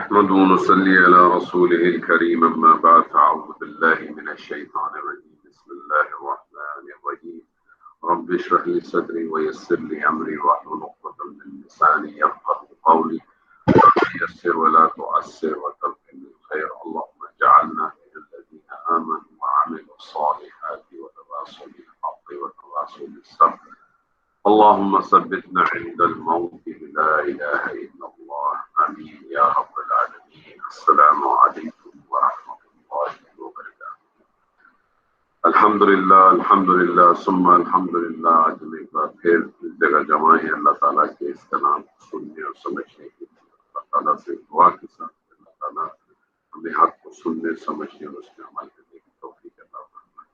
نحمده ونصلي على رسوله الكريم أما بعد فأعوذ بالله من الشيطان الرجيم بسم الله الرحمن الرحيم رب اشرح لي صدري ويسر لي أمري واحلل عقدة من لساني يفقهوا قولي رب يسر ولا تعسر وتوفقني الخير اللهم اجعلنا من الذين آمنوا وعملوا الصالحات وتواصوا بالحق وتواصوا بالصبر اللهم ثبتنا عند الموت لا إله إلا الله آمين يا رب العالمين السلام عليكم ورحمة الله وبركاته الحمدللہ ثم الحمدللہ آج ایک بار پھر اس جگہ جمع ہے اللہ تعالیٰ کے اس کلام کو سننے اور سمجھنے کے لیے اللہ تعالیٰ سے دعا کے ساتھ اللہ تعالیٰ ہمیں حق کو سننے سمجھنے اور اس میں عمل کرنے کی توفیق عطا فرمائے۔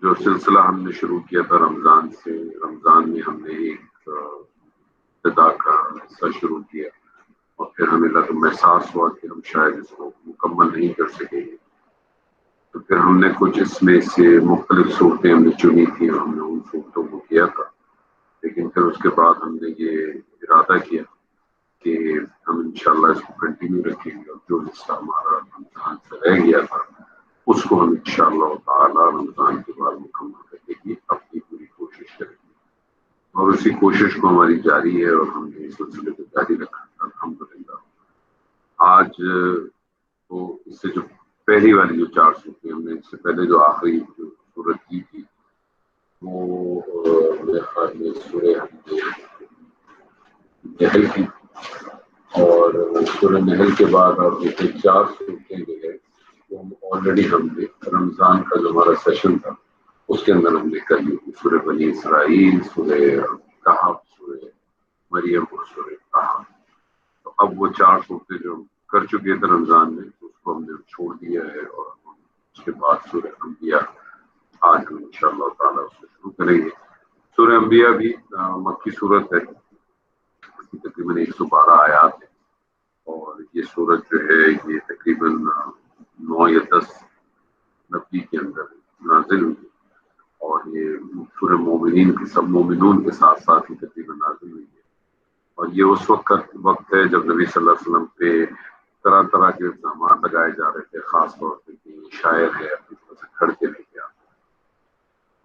جو سلسلہ ہم نے شروع کیا تھا رمضان سے، رمضان میں ہم نے ایک ابتدا کا حصہ شروع کیا اور پھر ہمیں احساس ہوا کہ ہم شاید اس کو مکمل نہیں کر سکیں گے، تو پھر ہم نے کچھ اس میں سے مختلف صورتیں ہم نے چنی تھی اور ہم نے ان صورتوں کو کیا تھا، لیکن پھر اس کے بعد ہم نے یہ ارادہ کیا کہ ہم انشاءاللہ اس کو کنٹینیو رکھیں گے اور جو حصہ ہمارا رمضان سے رہ گیا تھا اس کو ہم انشاءاللہ تعالی رمضان کے بعد مکمل کرنے کی اپنی پوری کوشش کریں گے، اور اسی کوشش کو ہماری جاری ہے اور ہم نے اس سلسلے کو جاری رکھا الحمدللہ۔ آج تو اس سے جو پہلی والی جو 4 صورتیں ہم نے اس سے پہلے جو آخری جو صورت کی تھی وہ میرے خیال میں سورہ نحل کی، اور سورہ نحل کے بعد اور یہ 4 صورتیں جو ہے وہ آلریڈی ہم نے رمضان کا جو ہمارا سیشن تھا اس کے اندر ہم نے کر لی تھی، سورہ بنی اسرائیل، سورہ کہف، سورہ مریم اور سورہ کہف۔ تو اب وہ 4 صورتیں جو ہم کر چکے تھے رمضان میں اس کو ہم نے چھوڑ دیا ہے، اور اس کے بعد سورہ انبیاء آج ہم انشاءاللہ تعالیٰ اس کو شروع کریں گے۔ سورہ انبیاء بھی مکی صورت ہے، اس کی تقریباً 112 آیات ہے، اور یہ صورت جو ہے یہ تقریباً 9 یا 10 نبی کے اندر نازل ہوئی، اور یہ سورہ مومنین کے سب مومنون کے ساتھ ساتھ ہی تقریباً نازل ہوئی ہے، اور یہ اس وقت ہے جب نبی صلی اللہ علیہ وسلم پہ طرح طرح کے الزامات لگائے جا رہے تھے، خاص طور پہ کہ یہ شاعر ہے، اپنی طرح سے کھڑ کے لے کے آتا۔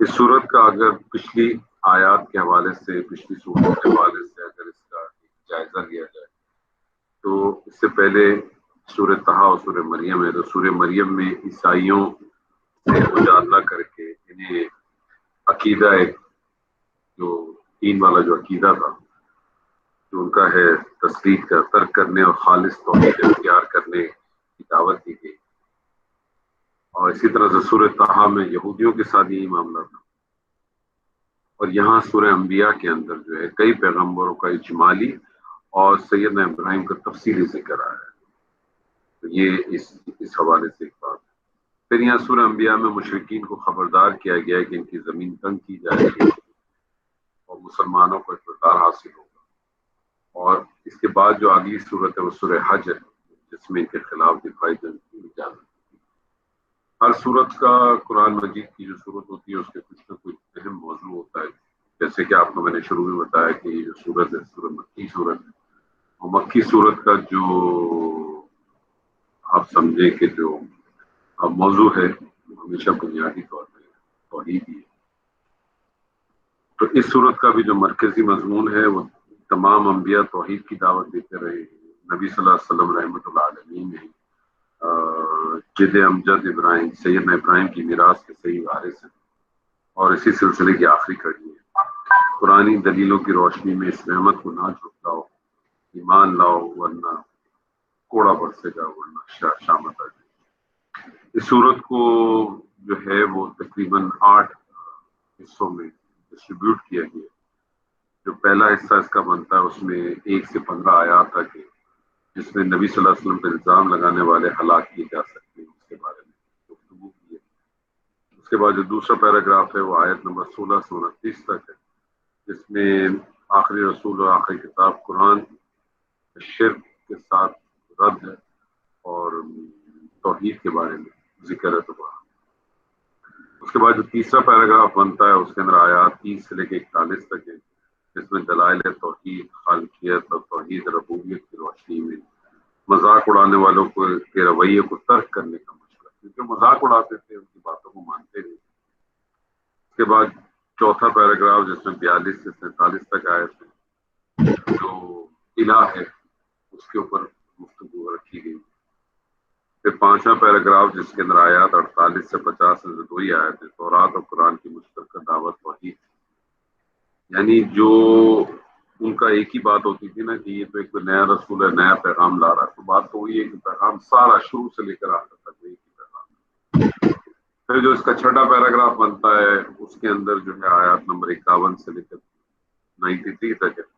اس صورت کا اگر پچھلی آیات کے حوالے سے، پچھلی صورتوں کے حوالے سے اگر اس کا جائزہ لیا جائے تو اس سے پہلے سورہ طٰہٰ اور سورہ مریم ہے، تو سورہ مریم میں عیسائیوں سے مجادلہ کر کے انہیں عقیدہ جو دین والا جو عقیدہ تھا جو ان کا ہے تصدیق کا ترک کرنے اور خالص توحید اختیار کرنے کی دعوت دی گئی، اور اسی طرح سے سورہ طٰہٰ میں یہودیوں کے ساتھ یہی معاملہ تھا، اور یہاں سورہ انبیاء کے اندر جو ہے کئی پیغمبروں کا اجمالی اور سیدنا ابراہیم کا تفصیلی ذکر آیا ہے، تو یہ اس حوالے سے ایک بات ہے۔ پھر یہاں سورہ انبیاء میں مشرکین کو خبردار کیا گیا ہے کہ ان کی زمین تنگ کی جائے گی اور مسلمانوں کو اقتدار حاصل ہوگا، اور اس کے بعد جو اگلی صورت ہے وہ سورہ حج ہے جس میں ان کے خلاف دفاعی جنگ کی اجازت ہے۔ ہر صورت کا قرآن مجید کی جو صورت ہوتی ہے اس کے کچھ نہ کچھ اہم موضوع ہوتا ہے، جیسے کہ آپ کو میں نے شروع میں بتایا کہ یہ جو صورت ہے سورہ مکی صورت ہے، اور مکی صورت کا جو آپ سمجھیں کہ جو موضوع ہے وہ ہمیشہ بنیادی طور پہ توحید ہی ہے، تو اس صورت کا بھی جو مرکزی مضمون ہے وہ تمام انبیاء توحید کی دعوت دیتے رہے ہیں۔ نبی صلی اللہ علیہ وسلم رحمۃ اللہ علیہ نے جد امجد ابراہیم سیدنا ابراہیم کی میراث کے صحیح وارث ہیں، اور اسی سلسلے کی آخری کڑی ہے۔ قرآنی دلیلوں کی روشنی میں اس رحمت کو نہ جھٹلاؤ، ایمان لاؤ ورنہ کوڑا برسے گا، ورنہ شامت آ جائے۔ اس صورت کو جو ہے وہ تقریباً 8 حصوں میں ڈسٹریبیوٹ کیا گیا، جو پہلا حصہ اس کا بنتا ہے اس میں 1 سے 15 آیات تک ہے، جس میں نبی صلی اللہ علیہ وسلم پر الزام لگانے والے ہلاک کیے جا سکتے ہیں اس کے بارے میں گفتگو کی ہے۔ اس کے بعد جو دوسرا پیراگراف ہے وہ آیت نمبر 16 سے 29 تک ہے، جس میں آخری رسول اور آخری کتاب قرآن شرک کے ساتھ رد ہے اور توحید کے بارے میں ذکر ہے دوبارہ۔ اس کے بعد جو تیسرا پیراگراف بنتا ہے اس کے اندر آیات 30 سے لے کے 41 تک ہے، جس میں دلائل توحید خالقیت اور توحید ربوبیت کی روشنی میں مذاق اڑانے والوں کو کے رویے کو ترک کرنے کا مشورہ، کیونکہ مذاق اڑاتے تھے، ان کی باتوں کو مانتے نہیں۔ اس کے بعد چوتھا پیراگراف جس میں 42 سے 47 تک آئے تھے، جو الہ ہے اس کے اوپر گفتگو رکھی گئی۔ پھر پانچواں پیراگراف جس کے اندر آیات 48 سے 50 سے دو ہی آئے تھے، تورات اور قرآن کی مشترکہ دعوت توحید، یعنی جو ان کا ایک ہی بات ہوتی تھی نا کہ یہ تو ایک نیا رسول ہے، نیا پیغام لا رہا ہے، تو بات تو وہی ہے کہ پیغام سارا شروع سے لے کر آخر تک وہی پیغام۔ پھر جو اس کا چھٹا پیراگراف بنتا ہے اس کے اندر جو ہے آیات نمبر 51 سے لے کر 93 تک ہے،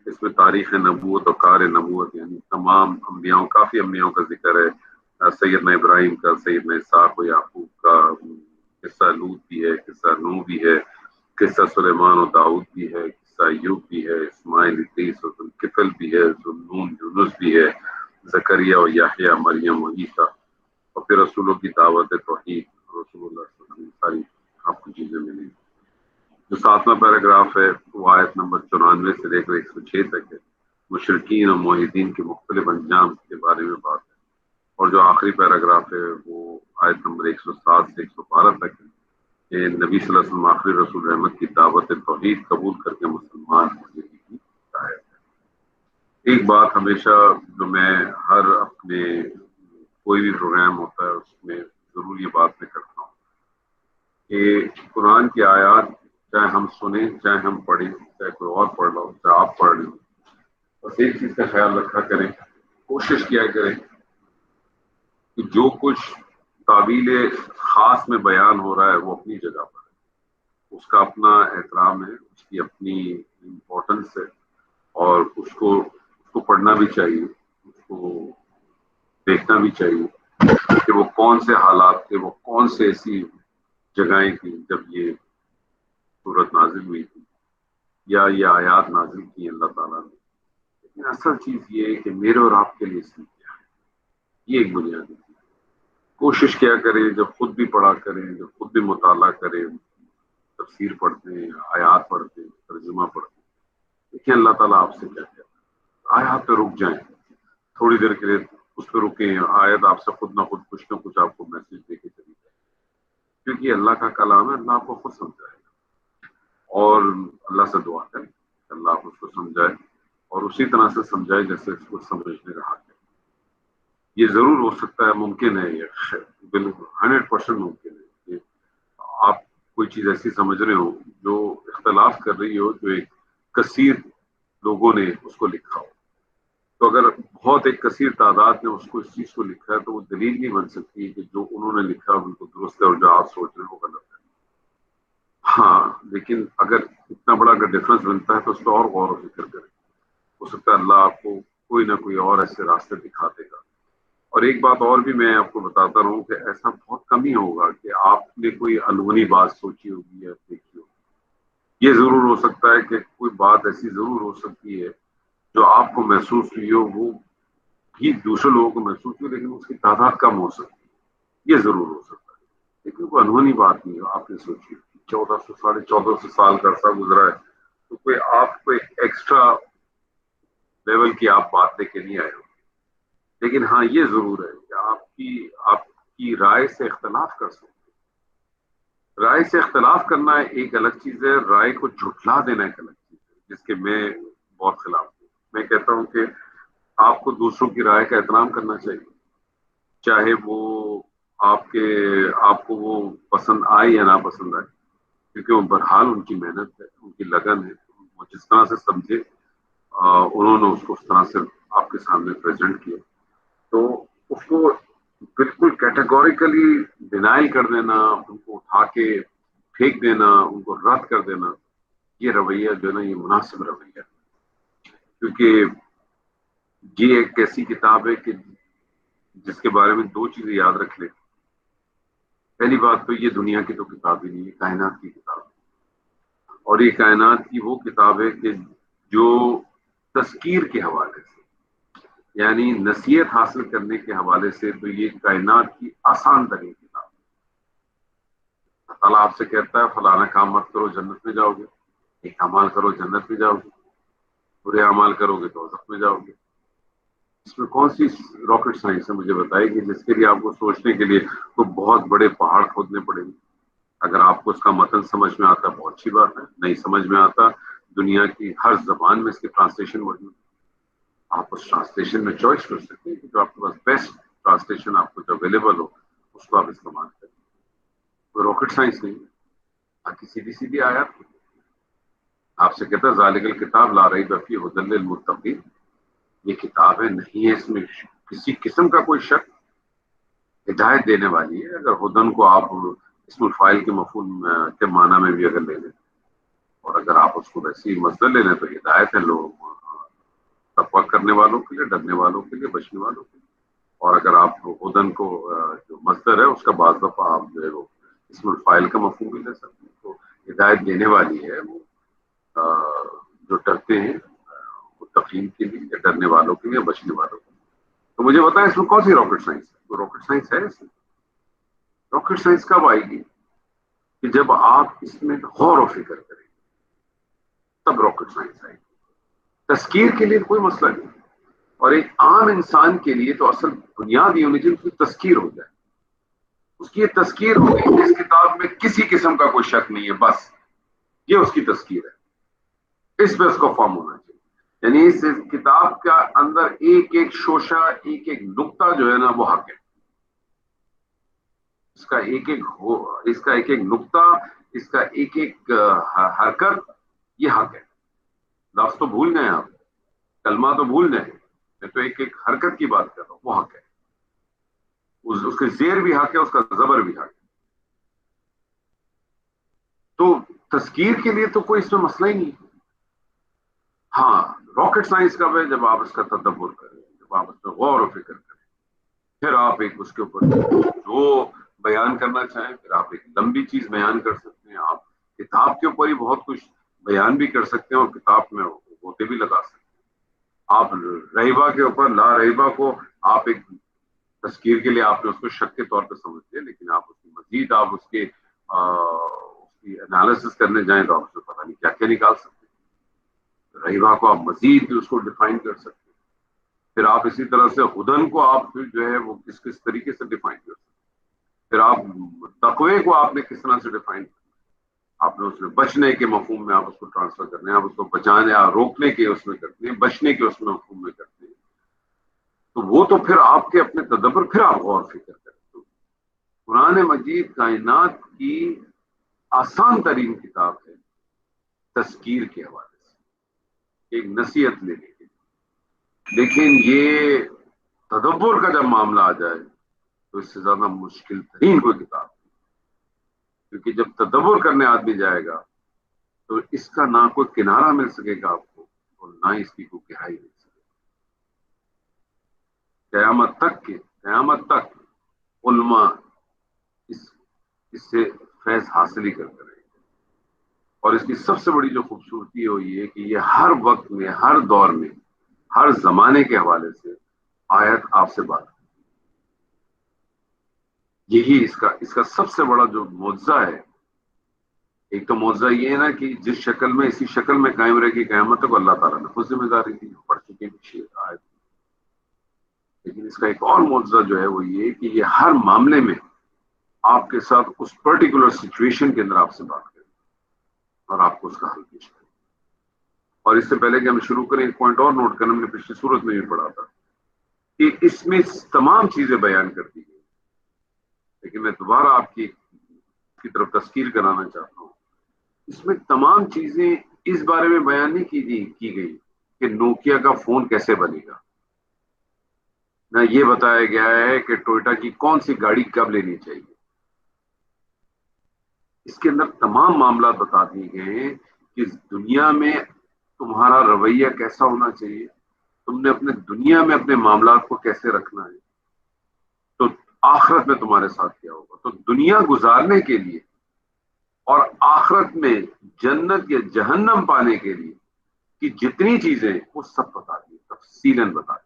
اس میں تاریخ نبوت اور کار نبوت یعنی تمام انبیاؤں، کافی انبیاؤں کا ذکر ہے، سیدنا ابراہیم کا، سیدنا اسحاق و یعقوب کا، قصہ لوط بھی ہے، قصہ نوح بھی ہے، قصہ سلیمان و داؤد بھی ہے، قصہ ایوب بھی ہے، اسماعیل، ادریس اور ذوالکفل بھی ہے، ذوالنون، یونس بھی ہے، زکریا و یحییٰ، مریم و عیسیٰ، اور پھر رسولوں کی دعوت توحید، رسول اللہ صلی اللہ علیہ وسلم، ساری آپ کو چیزیں ملیں۔ جو ساتواں پیراگراف ہے وہ آیت نمبر 94 سے لے کر 106 تک ہے، مشرکین اور موحدین کے مختلف انجام کے بارے میں بات ہے۔ اور جو آخری پیراگراف ہے وہ آیت نمبر 107 سے 112 تک ہے کہ نبی صلی اللہ علیہ وسلم آخری رسول رحمت کی دعوت توحید قبول کر کے مسلمان ہونے کی ہدایت ہے۔ ایک بات ہمیشہ جو میں ہر اپنے کوئی بھی پروگرام ہوتا ہے اس میں ضرور یہ بات میں کرتا ہوں کہ قرآن کی آیات چاہے ہم سنیں، چاہے ہم پڑھیں، چاہے کوئی اور پڑھ لو، چاہے آپ پڑھ لیں، بس ایک چیز کا خیال رکھا کریں، کوشش کیا کریں کہ جو کچھ تعبیل خاص میں بیان ہو رہا ہے وہ اپنی جگہ پر ہے، اس کا اپنا احترام ہے، اس کی اپنی امپورٹنس ہے، اور اس کو پڑھنا بھی چاہیے، اس کو دیکھنا بھی چاہیے کہ وہ کون سے حالات تھے، وہ کون سے ایسی جگہیں تھیں جب یہ صورت نازل ہوئی تھی یا یہ آیات نازل کی اللہ تعالیٰ نے۔ لیکن اصل چیز یہ ہے کہ میرے اور آپ کے لیے اس نے کیا ہے، یہ ایک بنیادی چیز۔ کوشش کیا کریں جب خود بھی پڑھا کریں، جب خود بھی مطالعہ کریں، تفسیر پڑھتے ہیں، آیات پڑھتے ہیں، ترجمہ پڑھتے ہیں، دیکھیں اللہ تعالیٰ آپ سے کیا کہتا ہے۔ آیات پہ رک جائیں تھوڑی دیر کے لیے، اس پہ رکیں، آیت آپ سے خود نہ کچھ آپ کو میسج دے کے چلی جائے، کیونکہ اللہ کا کلام ہے، اللہ آپ کو خود سمجھائے گا۔ اور اللہ سے دعا کریں کہ اللہ آپ اس کو سمجھائے اور اسی طرح سے سمجھائے جیسے اس کو سمجھنے کا حق ہے۔ یہ ضرور ہو سکتا ہے، ممکن ہے، یہ بالکل 100% ممکن ہے کہ آپ کوئی چیز ایسی سمجھ رہے ہو جو اختلاف کر رہی ہو، جو ایک کثیر لوگوں نے اس کو لکھا ہو، تو اگر بہت ایک کثیر تعداد نے اس کو اس چیز کو لکھا ہے تو وہ دلیل نہیں بن سکتی کہ جو انہوں نے لکھا بالکل درست ہے اور جو آپ سوچ رہے ہیں وہ غلط ہے۔ ہاں، لیکن اگر اتنا بڑا اگر ڈفرنس بنتا ہے تو اس پہ اور غور و فکر کریں، ہو سکتا ہے اللہ آپ کو کوئی نہ کوئی اور ایسے راستے دکھا دے گا۔ اور ایک بات اور بھی میں آپ کو بتاتا رہوں کہ ایسا بہت کم ہی ہوگا کہ آپ نے کوئی انہونی بات سوچی ہوگی یا دیکھی ہوگی۔ یہ ضرور ہو سکتا ہے کہ کوئی بات ایسی ضرور ہو سکتی ہے جو آپ کو محسوس ہوئی ہو، وہ بھی دوسرے لوگوں کو محسوس ہوئی، لیکن اس کی تعداد کم ہو سکتی ہے، یہ ضرور ہو سکتا ہے، لیکن کوئی انہونی بات نہیں ہو آپ نے سوچی۔ 1400 سال کا عرصہ گزرا ہے تو کوئی آپ کو ایکسٹرا لیول کی آپ بات لے کے نہیں آئے ہو، لیکن ہاں یہ ضرور ہے کہ آپ کی رائے سے اختلاف کر سکتے ہیں۔ رائے سے اختلاف کرنا ایک الگ چیز ہے، رائے کو جھٹلا دینا ایک الگ چیز ہے، جس کے میں بہت خلاف ہوں۔ میں کہتا ہوں کہ آپ کو دوسروں کی رائے کا احترام کرنا چاہیے، چاہے وہ آپ کو وہ پسند آئے یا نہ پسند آئے، کیونکہ وہ بہرحال ان کی محنت ہے، ان کی لگن ہے، وہ جس طرح سے سمجھے انہوں نے اس کو اس طرح سے آپ کے سامنے پریزنٹ کیا، تو اس کو بالکل کیٹیگوریکلی ڈینائل کر دینا، ان کو اٹھا کے پھینک دینا، ان کو رد کر دینا، یہ رویہ جو ہے نا، یہ مناسب رویہ ہے، کیونکہ یہ ایک ایسی کتاب ہے کہ جس کے بارے میں دو چیزیں یاد رکھ لیں۔ پہلی بات تو یہ دنیا کی تو کتاب ہی نہیں، یہ کائنات کی کتاب ہے، اور یہ کائنات کی وہ کتاب ہے کہ جو تذکیر کے حوالے سے، یعنی نصیحت حاصل کرنے کے حوالے سے، تو یہ کائنات کی آسان ترین کتاب ہے۔ اللہ تعالیٰ آپ سے کہتا ہے فلانا کام مت کرو جنت میں جاؤ گے، ایک اعمال کرو جنت میں جاؤ گے، برے اعمال کرو گے تو دوزخ میں جاؤ گے۔ اس میں کون سی راکٹ سائنس ہے مجھے بتائے کہ جس کے لیے آپ کو سوچنے کے لیے تو بہت بڑے پہاڑ کھودنے پڑیں گے؟ اگر آپ کو اس کا متن سمجھ میں آتا بہت اچھی بات ہے، نہیں سمجھ میں آتا دنیا کی ہر زبان میں اس کی ٹرانسلیشن موجود ہے، آپ اس ٹرانسلیشن میں چوائس کر سکتے ہیں کہ جو آپ کے پاس بیسٹ ٹرانسلیشن آپ کو جو اویلیبل ہو اس کو آپ استعمال کریں. کوئی راکٹ سائنس نہیں، باقی سیدھی سیدھی آیات. آپ سے کہتا ہے ذالک الکتاب لا ریب فیہ ھدی للمتقین، یہ کتاب ہے نہیں ہے اس میں کسی قسم کا کوئی شک، ہدایت دینے والی ہے. اگر ہدن کو آپ اسم الفاعل کے مفہوم کے معنی میں بھی اگر لے لیں اور اگر آپ اس کو ویسے ہی مصدر لے لیں تو ہدایت ہے لوگ تقویٰ کرنے والوں کے لیے، ڈرنے والوں کے لیے، بچنے والوں کے لیے. اور اگر آپ ہدن کو جو مصدر ہے اس کا بعض دفعہ آپ جو ہے وہ اسم الفاعل کا مفہوم بھی لے سکتے ہیں. تو ہدایت دینے والی ہے وہ جو ڈرتے ہیں متقین کے لیے، ڈرنے والوں کے لیے، بچنے والوں کے لیے. تو مجھے بتائیں اس میں کون سی راکٹ سائنس ہے؟ تو راکٹ سائنس ہے اس میں. راکٹ سائنس کب آئے گی کہ جب آپ اس میں غور و فکر کریں تب راکٹ سائنس آئے گی. تذکیر کے لیے کوئی مسئلہ نہیں، اور ایک عام انسان کے لیے تو اصل بنیاد یہ ہونی چاہیے اس کی تذکیر ہو جائے. اس کی یہ تذکیر ہو گئی، اس کتاب میں کسی قسم کا کوئی شک نہیں ہے، بس یہ اس کی تذکیر ہے، اس پہ اس کو فارم ہونا چاہیے. یعنی اس کتاب کا اندر ایک ایک شوشہ، ایک ایک نقطہ جو ہے نا وہ حق ہے. اس کا ایک ایک نقطہ، اس کا ایک ایک حرکت یہ حق ہے. لفظ تو بھول گئے آپ، کلمہ تو بھول گئے، میں تو ایک ایک حرکت کی بات کر رہا ہوں، وہ حق ہے. اس کے زیر بھی حق ہے، اس کا زبر بھی حق ہے. تو تذکیر کے لیے تو کوئی اس میں مسئلہ ہی نہیں. ہاں راکٹ سائنس کب ہے؟ جب آپ اس کا تدبر کریں، جب آپ اس میں غور و فکر کریں، پھر آپ ایک اس کے اوپر جو بیان کرنا چاہیں پھر آپ ایک لمبی چیز بیان کر سکتے ہیں. آپ کتاب کے اوپر ہی بہت کچھ بیان بھی کر سکتے ہیں اور کتاب میں ہوتے بھی لگا سکتے ہیں. آپ رہیبہ کے اوپر لا رہیبہ کو آپ ایک تذکیر کے لیے آپ نے اس کو شک کے طور پہ سمجھ لیا، لیکن آپ اس کی مزید آپ اس کی انالیسس کرنے جائیں تو آپ اس میں پتہ نہیں کیا کیا نکال سکتے ہیں. رہیبہ کو آپ مزید بھی اس کو ڈیفائن کر سکتے ہیں. پھر آپ اسی طرح سے ہدن کو آپ جو ہے وہ کس کس طریقے سے ڈیفائن کر سکتے ہیں. پھر آپ تقوی کو آپ نے کس طرح سے ڈیفائن کرنا، آپ نے اس میں بچنے کے مفہوم میں آپ اس کو ٹرانسفر کرنے ہیں، آپ اس کو بچانے روکنے کے اس میں کرتے ہیں، بچنے کے اس میں مفہوم میں کرتے ہیں. تو وہ تو پھر آپ کے اپنے تدبر، پھر آپ غور فکر کرتے ہیں. قرآن مجید کائنات کی آسان ترین کتاب ہے تذکیر کے حوالے سے، ایک نصیحت لینے کے لیے. لیکن یہ تدبر کا جب معاملہ آ جائے تو اس سے زیادہ مشکل ترین کوئی کتاب نہیں. کیونکہ جب تدبر کرنے آدمی جائے گا تو اس کا نہ کوئی کنارہ مل سکے گا آپ کو اور نہ اس کی کوئی گہرائی مل سکے گا. قیامت تک علماء اس سے فیض حاصل ہی کرتے رہے. اور اس کی سب سے بڑی جو خوبصورتی ہے وہ یہ ہے کہ یہ ہر وقت میں، ہر دور میں، ہر زمانے کے حوالے سے آیت آپ سے بات. یہی اس کا سب سے بڑا جو معجزہ ہے. ایک تو معجزہ یہ ہے نا کہ جس شکل میں اسی شکل میں قائم رہے گی قیامت تک، اللہ تعالیٰ نے خود ذمہ داری دی، پڑھ چکے پیچھے آیت. لیکن اس کا ایک اور معجزہ جو ہے وہ یہ کہ یہ ہر معاملے میں آپ کے ساتھ اس پرٹیکولر سچویشن کے اندر آپ سے بات کریں اور آپ کو اس کا حل پیش کریں. اور اس سے پہلے کہ ہم شروع کریں ایک پوائنٹ اور نوٹ کرنا، ہم نے پچھلی صورت میں بھی پڑھا تھا کہ اس میں تمام چیزیں بیان کر دی گئی. لیکن میں دوبارہ آپ کی طرف تذکیر کرانا چاہتا ہوں، اس میں تمام چیزیں اس بارے میں بیان نہیں کی گئی کہ نوکیا کا فون کیسے بنے گا، نہ یہ بتایا گیا ہے کہ ٹوئوٹا کی کون سی گاڑی کب لینی چاہیے. اس کے اندر تمام معاملات بتا دیے گئے ہیں کہ دنیا میں تمہارا رویہ کیسا ہونا چاہیے، تم نے اپنے دنیا میں اپنے معاملات کو کیسے رکھنا ہے، تو آخرت میں تمہارے ساتھ کیا ہوگا. تو دنیا گزارنے کے لیے اور آخرت میں جنت یا جہنم پانے کے لیے کہ جتنی چیزیں وہ سب بتا دی، تفصیلاً بتا دی.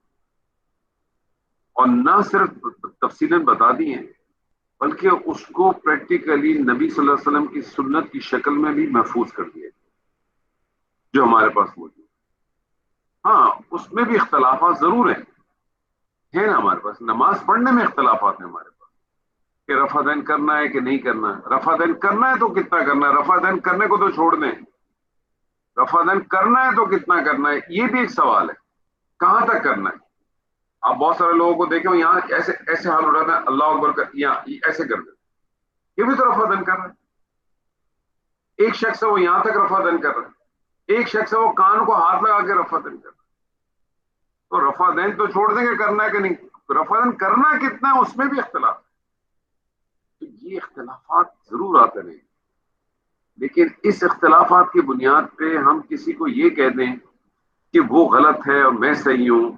اور نہ صرف تفصیلاً بتا دی ہیں بلکہ اس کو پریکٹیکلی نبی صلی اللہ علیہ وسلم کی سنت کی شکل میں بھی محفوظ کر دیا جو ہمارے پاس موجود. ہاں اس میں بھی اختلافات ضرور ہیں، ہے نا ہمارے پاس، نماز پڑھنے میں اختلافات ہیں ہمارے پاس کہ رفع دین کرنا ہے کہ نہیں کرنا ہے. رفع دین کرنا ہے تو کتنا کرنا ہے، رفع دین کرنے کو تو چھوڑ دیں. رفع دین کرنا ہے تو کتنا کرنا ہے، یہ بھی ایک سوال ہے. کہاں تک کرنا ہے؟ آپ بہت سارے لوگوں کو دیکھیں یہاں ایسے ایسے حال اٹھاتا ہے، اللہ اکبر کر یہاں ایسے کر دیں، یہ بھی تو رفع دین کر رہا ہے. ایک شخص ہے وہ یہاں تک رفع دین کر رہا ہے، ایک شخص ہے وہ کان کو ہاتھ لگا کے رفع دین کر رہا ہے. تو رفع دین تو چھوڑ دیں گے، کرنا ہے کہ نہیں. رفع دین کرنا کتنا ہے اس میں بھی اختلاف ہے. تو یہ اختلافات ضرور آتے رہیں، لیکن اس اختلافات کی بنیاد پہ ہم کسی کو یہ کہہ دیں کہ وہ غلط ہے اور میں صحیح ہوں،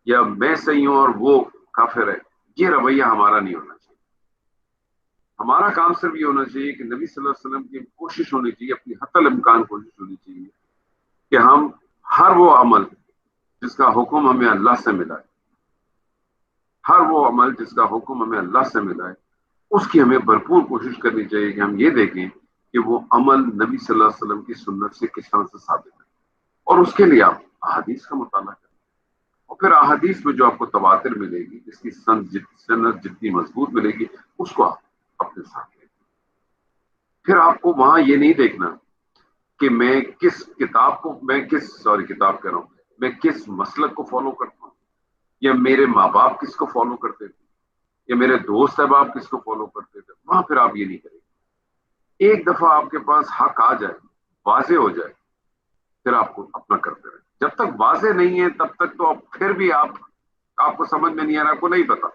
یا میں صحیح ہوں اور وہ کافر ہے، یہ رویہ ہمارا نہیں ہونا چاہیے. ہمارا کام صرف یہ ہونا چاہیے کہ نبی صلی اللہ علیہ وسلم کی کوشش ہونی چاہیے، اپنی حتی الامکان کوشش ہونی چاہیے کہ ہم ہر وہ عمل جس کا حکم ہمیں اللہ سے ملا ہے، ہر وہ عمل جس کا حکم ہمیں اللہ سے ملا ہے، اس کی ہمیں بھرپور کوشش کرنی چاہیے کہ ہم یہ دیکھیں کہ وہ عمل نبی صلی اللہ علیہ وسلم کی سنت سے کس طرح سے ثابت ہے. اور اس کے لیے آپ احادیث کا مطالعہ کریں، اور پھر احادیث میں جو آپ کو تواتر ملے گی، جس کی سند جتنی مضبوط ملے گی، اس کو آپ اپنے ساتھ لیں. پھر آپ کو وہاں یہ نہیں دیکھنا کہ میں کس کتاب کو، میں کس سوری کتاب کہہ رہا ہوں، میں کس مسلک کو فالو کرتا ہوں، یا میرے ماں باپ کس کو فالو کرتے تھے، یا میرے دوست احباب کس کو فالو کرتے تھے. وہاں پھر آپ یہ نہیں کریں. ایک دفعہ آپ کے پاس حق آ جائے، واضح ہو جائے، پھر آپ کو اپنا کرتے رہیں. جب تک واضح نہیں ہے تب تک تو پھر بھی آپ کو سمجھ میں نہیں آ رہا، آپ کو نہیں پتا،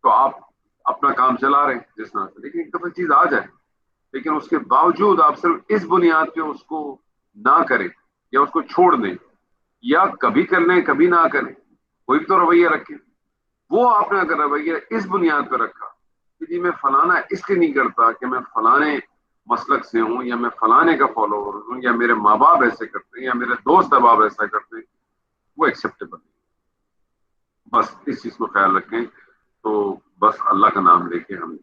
تو آپ اپنا کام چلا رہے ہیں جس طرح سے. لیکن ایک دفعہ چیز آ جائے، لیکن اس کے باوجود آپ صرف اس بنیاد پہ اس کو نہ کریں یا اس کو چھوڑ دیں، یا کبھی کر لیں کبھی نہ کریں، کوئی بھی تو رویہ رکھیں. وہ آپ نے اگر رویہ اس بنیاد پہ رکھا کہ جی میں فلانا اس لیے نہیں کرتا کہ میں فلانے مسلک سے ہوں، یا میں فلانے کا فالوور ہوں، یا میرے ماں باپ ایسے کرتے ہیں، یا میرے دوست احباب ایسا کرتے ہیں، وہ ایکسیپٹیبل نہیں. بس اس چیز کو خیال رکھیں. تو بس اللہ کا نام لے کے ہم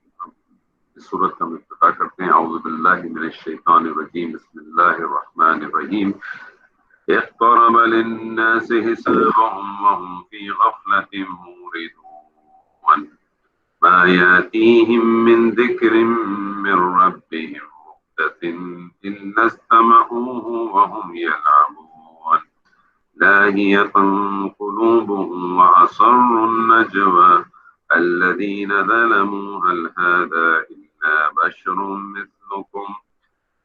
اس صورت کا ہم ابتدا کرتے ہیں. اعوذ باللہ من الشیطان الرجیم، بسم اللہ الرحمن الرحیم. اقترب للناس حسابهم وهم في غفلة معرضون ما يأتيهم من ذكر من ربهم محدث إلا استمعوه وهم يلعبون لاهية قلوبهم وأسروا النجوى الذين ظلموا هل هذا إلا بشر مثلكم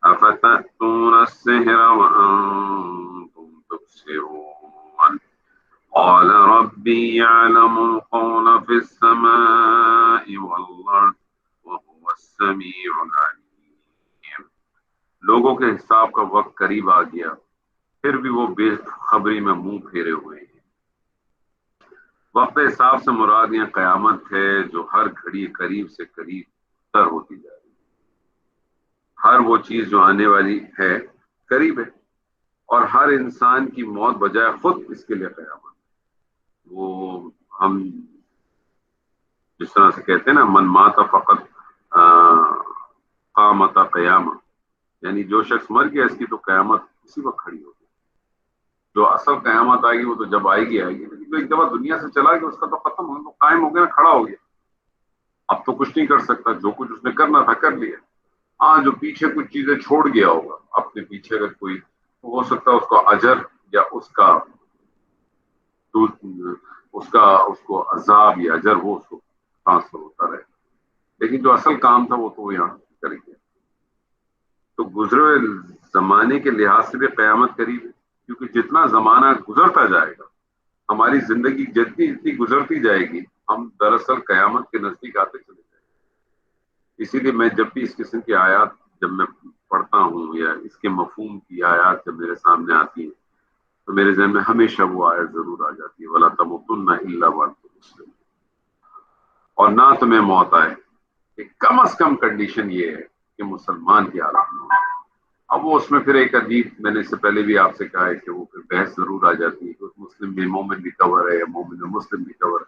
أفتأتون السحر وأنتم تبصرون قال ربي يعلم القول في السماء والأرض وهو السميع العليم. لوگوں کے حساب کا وقت قریب آ گیا، پھر بھی وہ بے خبری میں منہ پھیرے ہوئے ہیں. وقت حساب سے مراد یہ قیامت ہے جو ہر گھڑی قریب سے قریب تر ہوتی جا رہی ہے. ہر وہ چیز جو آنے والی ہے قریب ہے، اور ہر انسان کی موت بجائے خود اس کے لیے قیامت. وہ ہم جس طرح سے کہتے ہیں نا، من مات فقط قامت قیامہ، یعنی جو شخص مر گیا اس کی تو قیامت اسی وقت کھڑی ہوگی. جو اصل قیامت آئے گی وہ تو جب آئے گی آئے گی، لیکن جو ایک دفعہ دنیا سے چلا گیا اس کا تو ختم ہو گیا، قائم ہو گیا، کھڑا ہو گیا. اب تو کچھ نہیں کر سکتا، جو کچھ اس نے کرنا تھا کر لیا. ہاں جو پیچھے کچھ چیزیں چھوڑ گیا ہوگا اپنے پیچھے، اگر کوئی ہو سکتا ہے اس کو اجر یا اس کو عذاب یا اجر وہ اس کو ٹرانسفر ہوتا رہے، لیکن جو اصل کام تھا وہ تو وہ یہاں کر گیا. تو گزرے ہوئے زمانے کے لحاظ سے بھی قیامت قریب ہے، کیونکہ جتنا زمانہ گزرتا جائے گا، ہماری زندگی جتنی جتنی گزرتی جائے گی، ہم دراصل قیامت کے نزدیک آتے چلے جائیں گے. اسی لیے میں جب بھی اس قسم کی آیات جب میں پڑھتا ہوں یا اس کے مفہوم کی آیات جب میرے سامنے آتی ہیں تو میرے ذہن میں ہمیشہ وہ آیت ضرور آ جاتی ہے، وَلَا تَمُوتُنَّ إِلَّا وَأَنتُم مُسْلِمُونَ. اور نہ تمہیں موت آئے، کہ کم از کم کنڈیشن یہ ہے کہ مسلمان کی حالت میں ہو. اب وہ اس میں پھر ایک عجیب، میں نے اس سے پہلے بھی آپ سے کہا ہے کہ وہ پھر بحث ضرور آ جاتی ہے کہ مسلم بھی مومن بھی کور ہے یا مومن میں مسلم بھی کور ہے.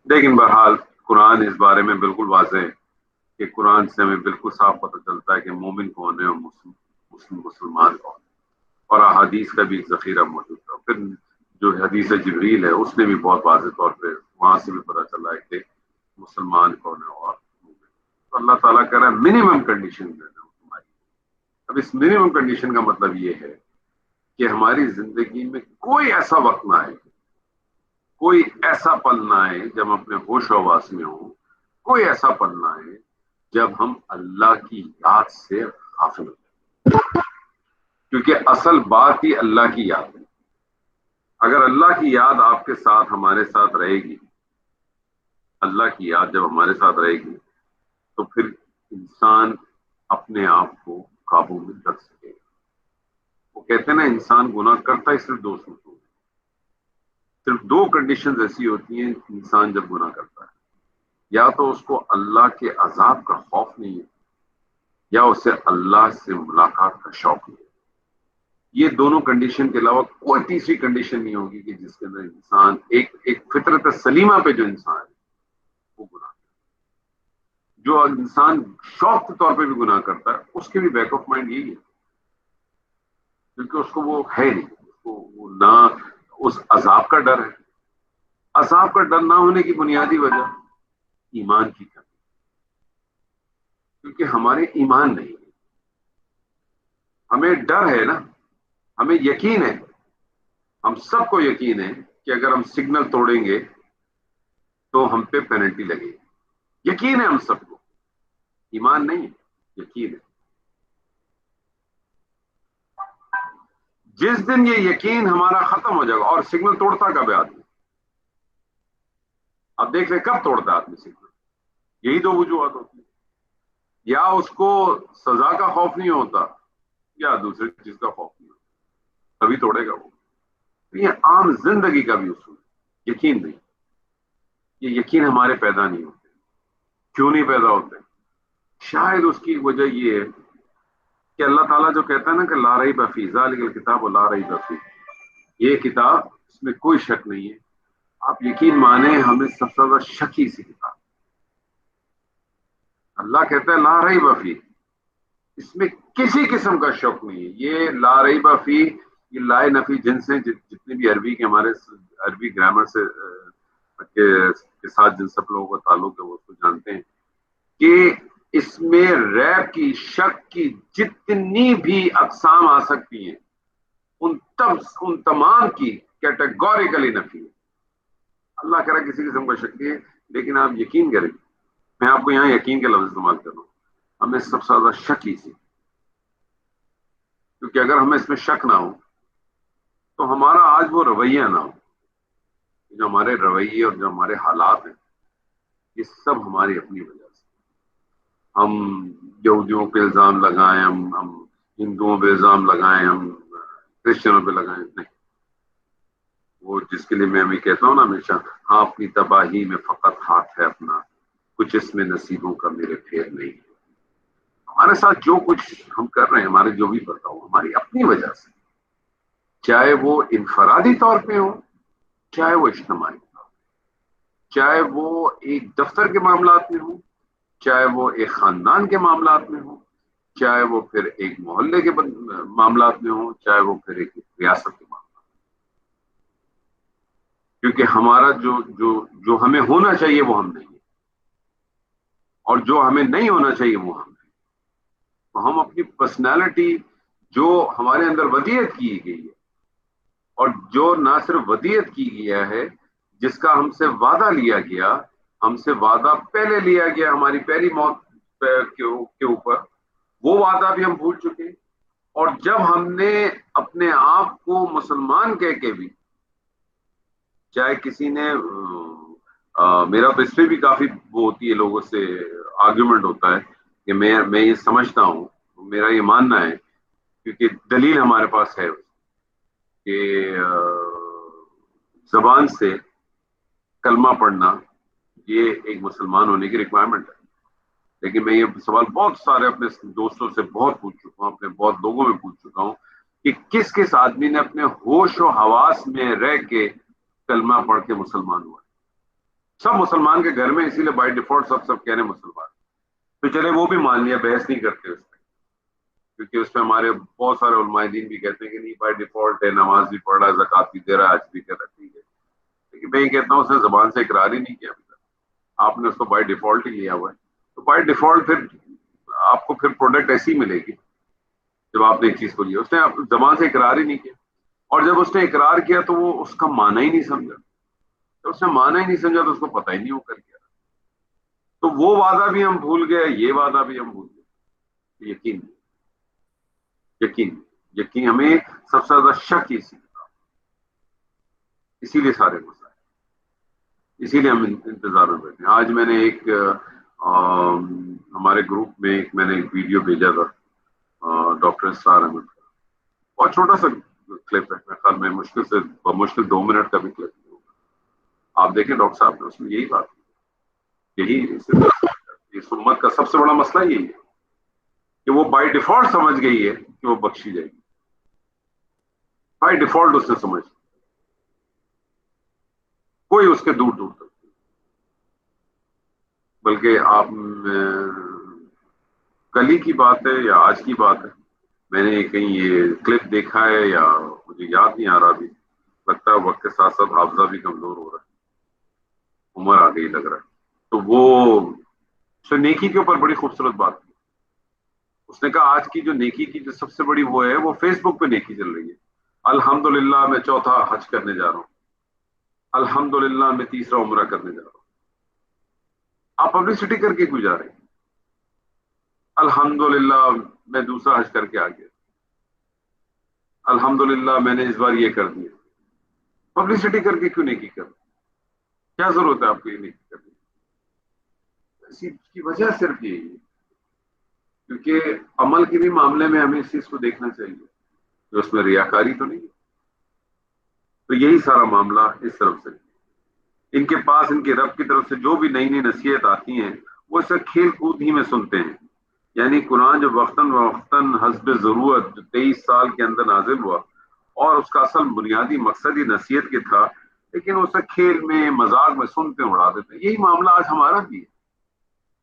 لیکن بہرحال قرآن اس بارے میں بالکل واضح ہے کہ قرآن سے ہمیں بالکل صاف پتہ چلتا ہے کہ مومن کون ہے اور مسلمان کون ہے، اور احادیث کا بھی ایک ذخیرہ موجود تھا. پھر جو حدیث جبریل ہے اس نے بھی بہت واضح طور پہ وہاں سے بھی پتہ چلا ہے کہ مسلمان کون ہے اور تو اللہ تعالیٰ کہہ رہا ہے منیمم کنڈیشن جو ہے تمہاری. اب اس منیمم کنڈیشن کا مطلب یہ ہے کہ ہماری زندگی میں کوئی ایسا وقت نہ آئے, کوئی ایسا پل نہ آئے جب ہم اپنے ہوش و حواس میں ہوں, کوئی ایسا پل نہ آئے جب ہم اللہ کی یاد سے غافل ہو جائیں, کیونکہ اصل بات ہی اللہ کی یاد ہے. اگر اللہ کی یاد آپ کے ساتھ ہمارے ساتھ رہے گی, اللہ کی یاد جب ہمارے ساتھ رہے گی تو پھر انسان اپنے آپ کو قابو میں رکھ سکے گا. وہ کہتے ہیں نا انسان گناہ کرتا ہے صرف دو صورتوں میں, صرف دو کنڈیشنز ایسی ہوتی ہیں انسان جب گناہ کرتا ہے, یا تو اس کو اللہ کے عذاب کا خوف نہیں ہے یا اسے اللہ سے ملاقات کا شوق نہیں ہے. یہ دونوں کنڈیشن کے علاوہ کوئی تیسری کنڈیشن نہیں ہوگی کہ جس کے اندر انسان ایک فطرت سلیمہ پہ جو انسان ہے وہ گناہ کرتا ہے. جو انسان شوق کے طور پہ بھی گناہ کرتا ہے اس کے بھی بیک آف مائنڈ یہی ہے, کیونکہ اس کو وہ ہے نہیں, اس کو وہ نہ اس عذاب کا ڈر ہے. عذاب کا ڈر نہ ہونے کی بنیادی وجہ ایمان کی کمی, کیونکہ ہمارے ایمان نہیں ہے. ہمیں ڈر ہے نا, ہمیں یقین ہے, ہم سب کو یقین ہے کہ اگر ہم سگنل توڑیں گے تو ہم پہ پینلٹی لگے گی. یقین ہے ہم سب کو, ایمان نہیں ہے, یقین ہے. جس دن یہ یقین ہمارا ختم ہو جائے گا, اور سگنل توڑتا کب ہے آدمی, اب دیکھ لیں کب توڑتا ہے آدمی سگنل, یہی دو وجوہات ہوتی ہیں, یا اس کو سزا کا خوف نہیں ہوتا یا دوسری چیز کا خوف نہیں ہوتا, تبھی توڑے گا وہ. یہ عام زندگی کا بھی اصول ہے, یقین نہیں. یہ یقین ہمارے پیدا نہیں ہوتے. کیوں نہیں پیدا ہوتے؟ شاید اس کی وجہ یہ ہے کہ اللہ تعالیٰ جو کہتا ہے نا کہ لا ریب فیہ ذالک الکتاب لا ریب فیہ, یہ کتاب اس میں کوئی شک نہیں ہے. آپ یقین مانیں ہمیں سب سے زیادہ شکی سی کتاب, اللہ کہتا ہے لا ریب فیہ, اس میں کسی قسم کا شک نہیں ہے. یہ لا ریب فیہ یہ لائے نفی جنس ہیں, جتنے بھی عربی کے ہمارے عربی گرامر سے کے ساتھ جن سب لوگوں کا تعلق ہے وہ اس کو جانتے ہیں کہ اس میں ریب کی, شک کی جتنی بھی اقسام آ سکتی ہیں ان تمام کی کیٹیگوریکلی نفی ہے. اللہ کہہ رہا ہے کسی قسم کا شک نہیں ہے, لیکن آپ یقین کریں. میں آپ کو یہاں یقین کے لفظ استعمال کر رہا ہوں. ہمیں سب سے زیادہ شک ہی سی, کیونکہ اگر ہمیں اس میں شک نہ ہو تو ہمارا آج وہ رویہ نہ ہو. جو ہمارے رویے اور جو ہمارے حالات ہیں یہ سب ہماری اپنی وجہ سے. ہم یہودیوں پہ الزام لگائیں, ہم ہندوؤں پہ الزام لگائیں, ہم کرسچنوں پہ لگائیں, نہیں. وہ جس کے لیے میں بھی کہتا ہوں نا ہمیشہ, ہاں اپنی تباہی میں فقط ہاتھ ہے اپنا, کچھ اس میں نصیبوں کا میرے پھیر نہیں. ہمارے ساتھ جو کچھ ہم کر رہے ہیں, ہمارے جو بھی برتاؤ ہماری اپنی وجہ سے, چاہے وہ انفرادی طور پہ ہو چاہے وہ اجتماعی طور پہ, چاہے وہ ایک دفتر کے معاملات میں ہوں, چاہے وہ ایک خاندان کے معاملات میں ہوں, چاہے وہ پھر ایک محلے کے معاملات میں ہوں, چاہے وہ پھر ایک ریاست کے معاملات. کیونکہ ہمارا جو ہمیں ہونا چاہیے وہ ہم نہیں ہے, اور جو ہمیں نہیں ہونا چاہیے وہ ہم نہیں. تو ہم اپنی پرسنالٹی جو ہمارے اندر ودیعت کی گئی ہے, اور جو نہ صرف ودیعت کی گیا ہے, جس کا ہم سے وعدہ لیا گیا, ہم سے وعدہ پہلے لیا گیا ہماری پہلی موت کے اوپر, وہ وعدہ بھی ہم بھول چکے. اور جب ہم نے اپنے آپ کو مسلمان کہہ کے بھی, چاہے کسی نے میرا تو اس پہ بھی کافی وہ ہوتی ہے, لوگوں سے آرگیومنٹ ہوتا ہے کہ میں یہ سمجھتا ہوں, میرا یہ ماننا ہے, کیونکہ دلیل ہمارے پاس ہے کہ زبان سے کلمہ پڑھنا یہ ایک مسلمان ہونے کی ریکوائرمنٹ ہے. لیکن میں یہ سوال بہت سارے اپنے دوستوں سے بہت پوچھ چکا ہوں, اپنے بہت لوگوں میں پوچھ چکا ہوں کہ کس کس آدمی نے اپنے ہوش و حواس میں رہ کے کلمہ پڑھ کے مسلمان ہوا. سب مسلمان کے گھر میں, اسی لیے بائی ڈیفالٹ سب کہنے مسلمان. تو چلے وہ بھی مان لیا, بحث نہیں کرتے اس پہ, کیونکہ اس میں ہمارے بہت سارے علماء دین بھی کہتے ہیں کہ نہیں بائی ڈیفالٹ ہے، نماز بھی پڑھ رہا ہے، زکوٰۃ بھی دے رہا ہے، حج بھی کر رہا ہے، ٹھیک ہے، لیکن میں یہ کہتا ہوں اس نے زبان سے اقرار ہی نہیں کیا ابھی تک، آپ نے اس کو بائی ڈیفالٹ ہی لیا ہوا ہے، تو بائی ڈیفالٹ پھر آپ کو پھر پروڈکٹ ایسی ملے گی جب آپ نے ایک چیز کو لیا، اس نے زبان سے اقرار ہی نہیں کیا، اور جب اس نے اقرار کیا تو وہ اس کا معنی ہی نہیں سمجھا، جب اس نے معنی ہی نہیں سمجھا تو اس کو پتہ ہی نہیں ہو کر کیا، تو وہ وعدہ بھی ہم بھول گئے، یہ وعدہ بھی ہم بھول گئے، یقین یقین یقین ہمیں سب سے زیادہ شک اسی لیے سارے مسائل، اسی لیے ہم انتظار میں بیٹھے ہیں۔ آج میں نے ایک ہمارے گروپ میں میں نے ایک ویڈیو بھیجا تھا ڈاکٹر اسرار احمد کا، بہت چھوٹا سا کلپ ہے، میرے خیال میں مشکل 2 منٹ کا بھی کلپ نہیں ہوگا، آپ دیکھیں ڈاکٹر صاحب نے اس میں یہی بات کی، یہی اس امت کا سب سے بڑا مسئلہ یہی ہے کہ وہ بائی ڈیفالٹ سمجھ گئی ہے کہ وہ بخشی جائے گی، بائی ڈیفالٹ اس نے سمجھ، کوئی اس کے دور دور تک، بلکہ آپ کل ہی کی بات ہے یا آج کی بات ہے، میں نے کہیں یہ کلپ دیکھا ہے یا مجھے یاد نہیں آ رہا، بھی لگتا ہے وقت کے ساتھ ساتھ حافظہ بھی کمزور ہو رہا ہے، عمر آ گئی لگ رہا ہے، تو وہ اس نے نیکی کے اوپر بڑی خوبصورت بات کی، اس نے کہا آج کی جو نیکی کی جو سب سے بڑی وہ ہے، وہ فیس بک پہ نیکی چل رہی ہے، الحمدللہ میں چوتھا حج کرنے جا رہا ہوں، الحمدللہ میں تیسرا عمرہ کرنے جا رہا ہوں، آپ پبلسٹی کر کے کیوں جا رہے ہیں؟ الحمدللہ میں دوسرا حج کر کے آ گیا، الحمدللہ میں نے اس بار یہ کر دیا، پبلسٹی کر کے کیوں نہیں کی، کیا ضرورت ہے آپ کو یہ نہیں کرنے کی؟ اس کی وجہ صرف یہی ہے کیونکہ عمل کے بھی معاملے میں ہمیں اس چیز کو دیکھنا چاہیے کہ اس میں ریاکاری تو نہیں ہے، تو یہی سارا معاملہ اس طرف سے، ان کے پاس ان کے رب کی طرف سے جو بھی نئی نئی نصیحت آتی ہیں وہ اسے کھیل کود ہی میں سنتے ہیں، یعنی قرآن جو وقتاً فوقتاً حسب ضرورت جو 23 سال کے اندر نازل ہوا اور اس کا اصل بنیادی مقصد ہی نصیحت کے تھا، لیکن اسے کھیل میں مذاق میں سنتے اڑا دیتے ہیں، یہی معاملہ آج ہمارا بھی ہے،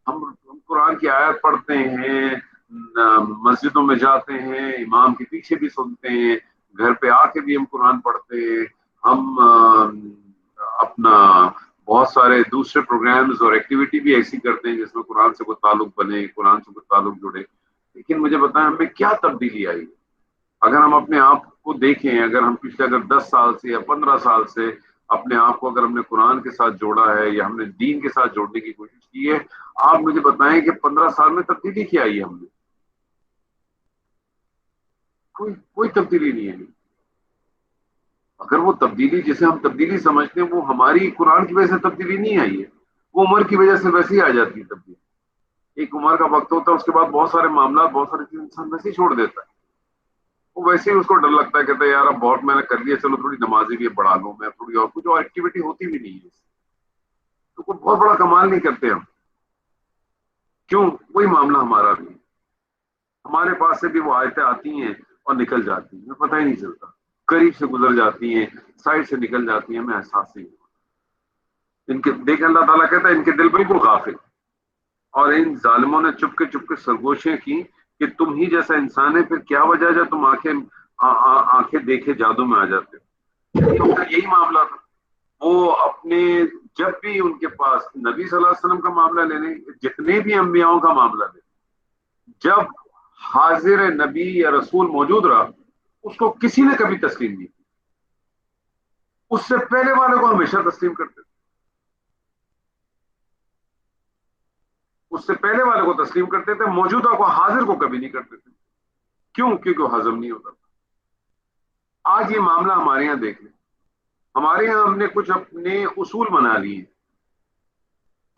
ہم قرآن کی آیت پڑھتے ہیں، مسجدوں میں جاتے ہیں، امام کے پیچھے بھی سنتے ہیں، گھر پہ آ کے بھی ہم قرآن پڑھتے ہیں، ہم اپنا بہت سارے دوسرے پروگرامز اور ایکٹیویٹی بھی ایسی کرتے ہیں جس میں قرآن سے کوئی تعلق بنے، قرآن سے کوئی تعلق جڑے، لیکن مجھے بتائیں ہمیں کیا تبدیلی آئی؟ اگر ہم اپنے آپ کو دیکھیں، اگر ہم پچھلے 10 سال سے یا 15 سال سے اپنے آپ کو اگر ہم نے قرآن کے ساتھ جوڑا ہے یا ہم نے دین کے ساتھ جوڑنے کی کوشش کی ہے، آپ مجھے بتائیں کہ 15 سال میں تبدیلی کیا آئی ہے؟ ہم نے کوئی تبدیلی نہیں ہے، اگر وہ تبدیلی جسے ہم تبدیلی سمجھتے ہیں وہ ہماری قرآن کی وجہ سے تبدیلی نہیں آئی ہے، وہ عمر کی وجہ سے ویسے ہی آ جاتی ہے تبدیلی، ایک عمر کا وقت ہوتا ہے، اس کے بعد بہت سارے معاملات بہت ساری چیز انسان ویسے ہی چھوڑ دیتا ہے، وہ ویسے ہی اس کو ڈر لگتا ہے، کہتا ہے یار اب بہت میں نے کر لیا، چلو تھوڑی نمازی بھی بڑھا لوں میں، تھوڑی اور کچھ اور ایکٹیویٹی ہوتی بھی نہیں ہے، تو کوئی بہت بڑا کمال نہیں کرتے ہم، کیوں؟ وہی معاملہ ہمارا بھی ہے، ہمارے پاس سے بھی وہ آیتیں آتی ہیں اور نکل جاتی ہیں، ہمیں پتہ ہی نہیں چلتا، قریب سے گزر جاتی ہیں، سائڈ سے نکل جاتی ہیں، ہمیں احساس نہیں ہوتا، ان کے دیکھ اللہ تعالیٰ کہتا ہے ان کے دل بالکل غافل، اور ان ظالموں نے چپ کے سرگوشیں کی کہ تم ہی جیسا انسان ہے، پھر کیا وجہ ہے تم آنکھیں دیکھے جادو میں آ جاتے ہو، تو پھر یہی معاملہ تھا، وہ اپنے جب بھی ان کے پاس نبی صلی اللہ علیہ وسلم کا معاملہ لینے، جتنے بھی انبیاؤں کا معاملہ لیں، جب حاضر نبی یا رسول موجود رہا اس کو کسی نے کبھی تسلیم نہیں کی، اس سے پہلے والے کو ہمیشہ تسلیم کرتے تھے، اس سے پہلے والے کو تسلیم کرتے تھے، موجودہ کو حاضر کو کبھی نہیں کرتے تھے، کیوں؟ کیونکہ وہ ہضم نہیں ہوتا تھا۔ آج یہ معاملہ ہمارے یہاں دیکھ لیں، ہمارے یہاں ہم نے کچھ اپنے اصول بنا لیے،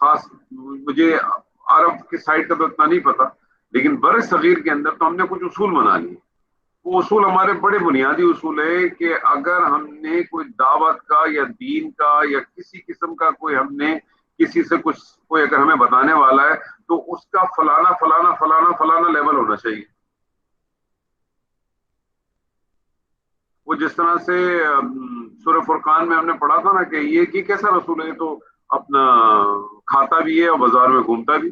خاص مجھے عرب کی سائڈ کا تو اتنا نہیں پتا، لیکن بر صغیر کے اندر تو ہم نے کچھ اصول بنا لیے، وہ اصول ہمارے بڑے بنیادی اصول ہے کہ اگر ہم نے کوئی دعوت کا یا دین کا یا کسی قسم کا کوئی ہم نے کسی سے کچھ کوئی اگر ہمیں بتانے والا ہے تو اس کا فلانا فلانا فلانا فلانا لیول ہونا چاہیے، وہ جس طرح سے سورہ فرقان میں ہم نے پڑھا تھا نا کہ یہ کیسا رسول ہے، تو اپنا کھاتا بھی ہے اور بازار میں گھومتا بھی،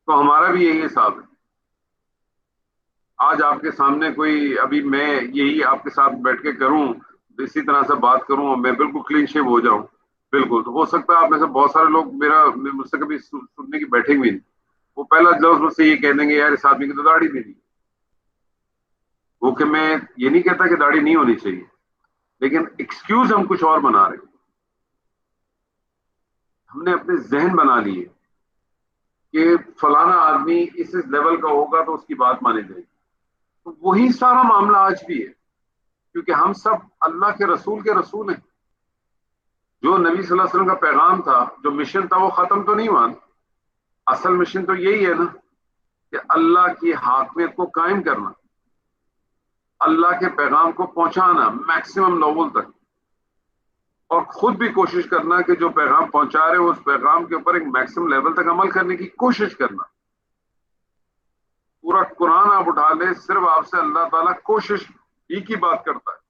تو ہمارا بھی یہی حساب ہے، آج آپ کے سامنے کوئی ابھی میں یہی آپ کے ساتھ بیٹھ کے کروں، اسی طرح سے بات کروں اور میں بالکل کلین شیو ہو جاؤں، بالکل تو ہو سکتا ہے آپ میں سے بہت سارے لوگ مجھ سے کبھی سننے کی بیٹھے بھی نہیں، وہ پہلا لفظ مجھ سے یہ کہہ دیں گے یار اس آدمی کی تو داڑھی بھی نہیں۔ وہ کہ میں یہ نہیں کہتا کہ داڑھی نہیں ہونی چاہیے، لیکن ایکسکیوز ہم کچھ اور بنا رہے ہیں۔ ہم نے اپنے ذہن بنا لیے کہ فلانا آدمی اس لیول کا ہوگا تو اس کی بات مانی جائے گی، تو وہی سارا معاملہ آج بھی ہے، کیونکہ ہم سب اللہ کے رسول ہیں۔ جو نبی صلی اللہ علیہ وسلم کا پیغام تھا، جو مشن تھا، وہ ختم تو نہیں ہوا نا۔ اصل مشن تو یہی ہے نا کہ اللہ کی حاکمیت کو قائم کرنا، اللہ کے پیغام کو پہنچانا میکسیمم لوگوں تک، اور خود بھی کوشش کرنا کہ جو پیغام پہنچا رہے ہو اس پیغام کے اوپر ایک میکسیمم لیول تک عمل کرنے کی کوشش کرنا۔ پورا قرآن آپ اٹھا لیں، صرف آپ سے اللہ تعالیٰ کوشش ہی کی بات کرتا ہے۔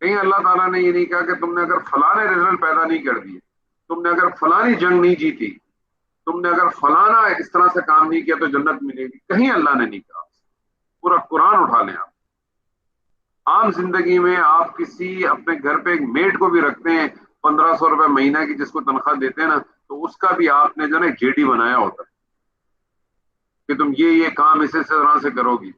کہیں اللہ تعالیٰ نے یہ نہیں کہا کہ تم نے اگر فلانے رزلٹ پیدا نہیں کر دیے، تم نے اگر فلانی جنگ نہیں جیتی، تم نے اگر فلانا اس طرح سے کام نہیں کیا تو جنت ملے گی، کہیں اللہ نے نہیں کہا۔ پورا قرآن اٹھا لیں آپ، عام زندگی میں آپ کسی اپنے گھر پہ ایک میڈ کو بھی رکھتے ہیں 1500 روپے مہینہ کی جس کو تنخواہ دیتے ہیں نا، تو اس کا بھی آپ نے جو نا جے ڈی بنایا ہوتا ہے کہ تم یہ کام اسی طرح سے کرو گی،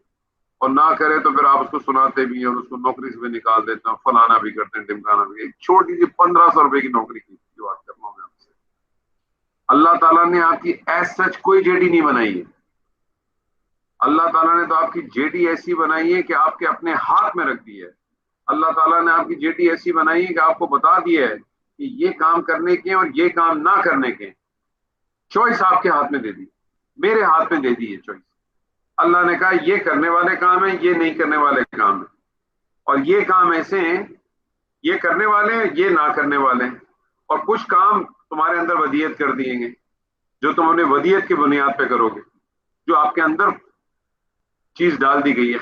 اور نہ کرے تو پھر آپ اس کو سناتے بھی ہیں اور اس کو نوکری سے بھی نکال دیتے ہیں، فلانا بھی کرتے ہیں، ڈمکانا بھی۔ ایک چھوٹی سی 1500 روپے کی نوکری کی بات کرنا ہوں میں آپ سے، اللہ تعالیٰ نے آپ کی ایز سچ کوئی جے ڈی نہیں بنائی ہے۔ اللہ تعالیٰ نے تو آپ کی جے ڈی ایسی بنائی ہے کہ آپ کے اپنے ہاتھ میں رکھ دی ہے۔ اللہ تعالیٰ نے آپ کی جے ڈی ایسی بنائی ہے کہ آپ کو بتا دیا ہے کہ یہ کام کرنے کے اور یہ کام نہ کرنے کے، چوائس آپ کے ہاتھ میں دے دی، میرے ہاتھ میں دے دی ہے چوائس۔ اللہ نے کہا یہ کرنے والے کام ہیں، یہ نہیں کرنے والے کام ہیں، اور یہ کام ایسے ہیں، یہ کرنے والے ہیں، یہ نہ کرنے والے ہیں، اور کچھ کام تمہارے اندر ودیت کر دیے گے جو تم انہیں ودیت کی بنیاد پہ کرو گے، جو آپ کے اندر چیز ڈال دی گئی ہے،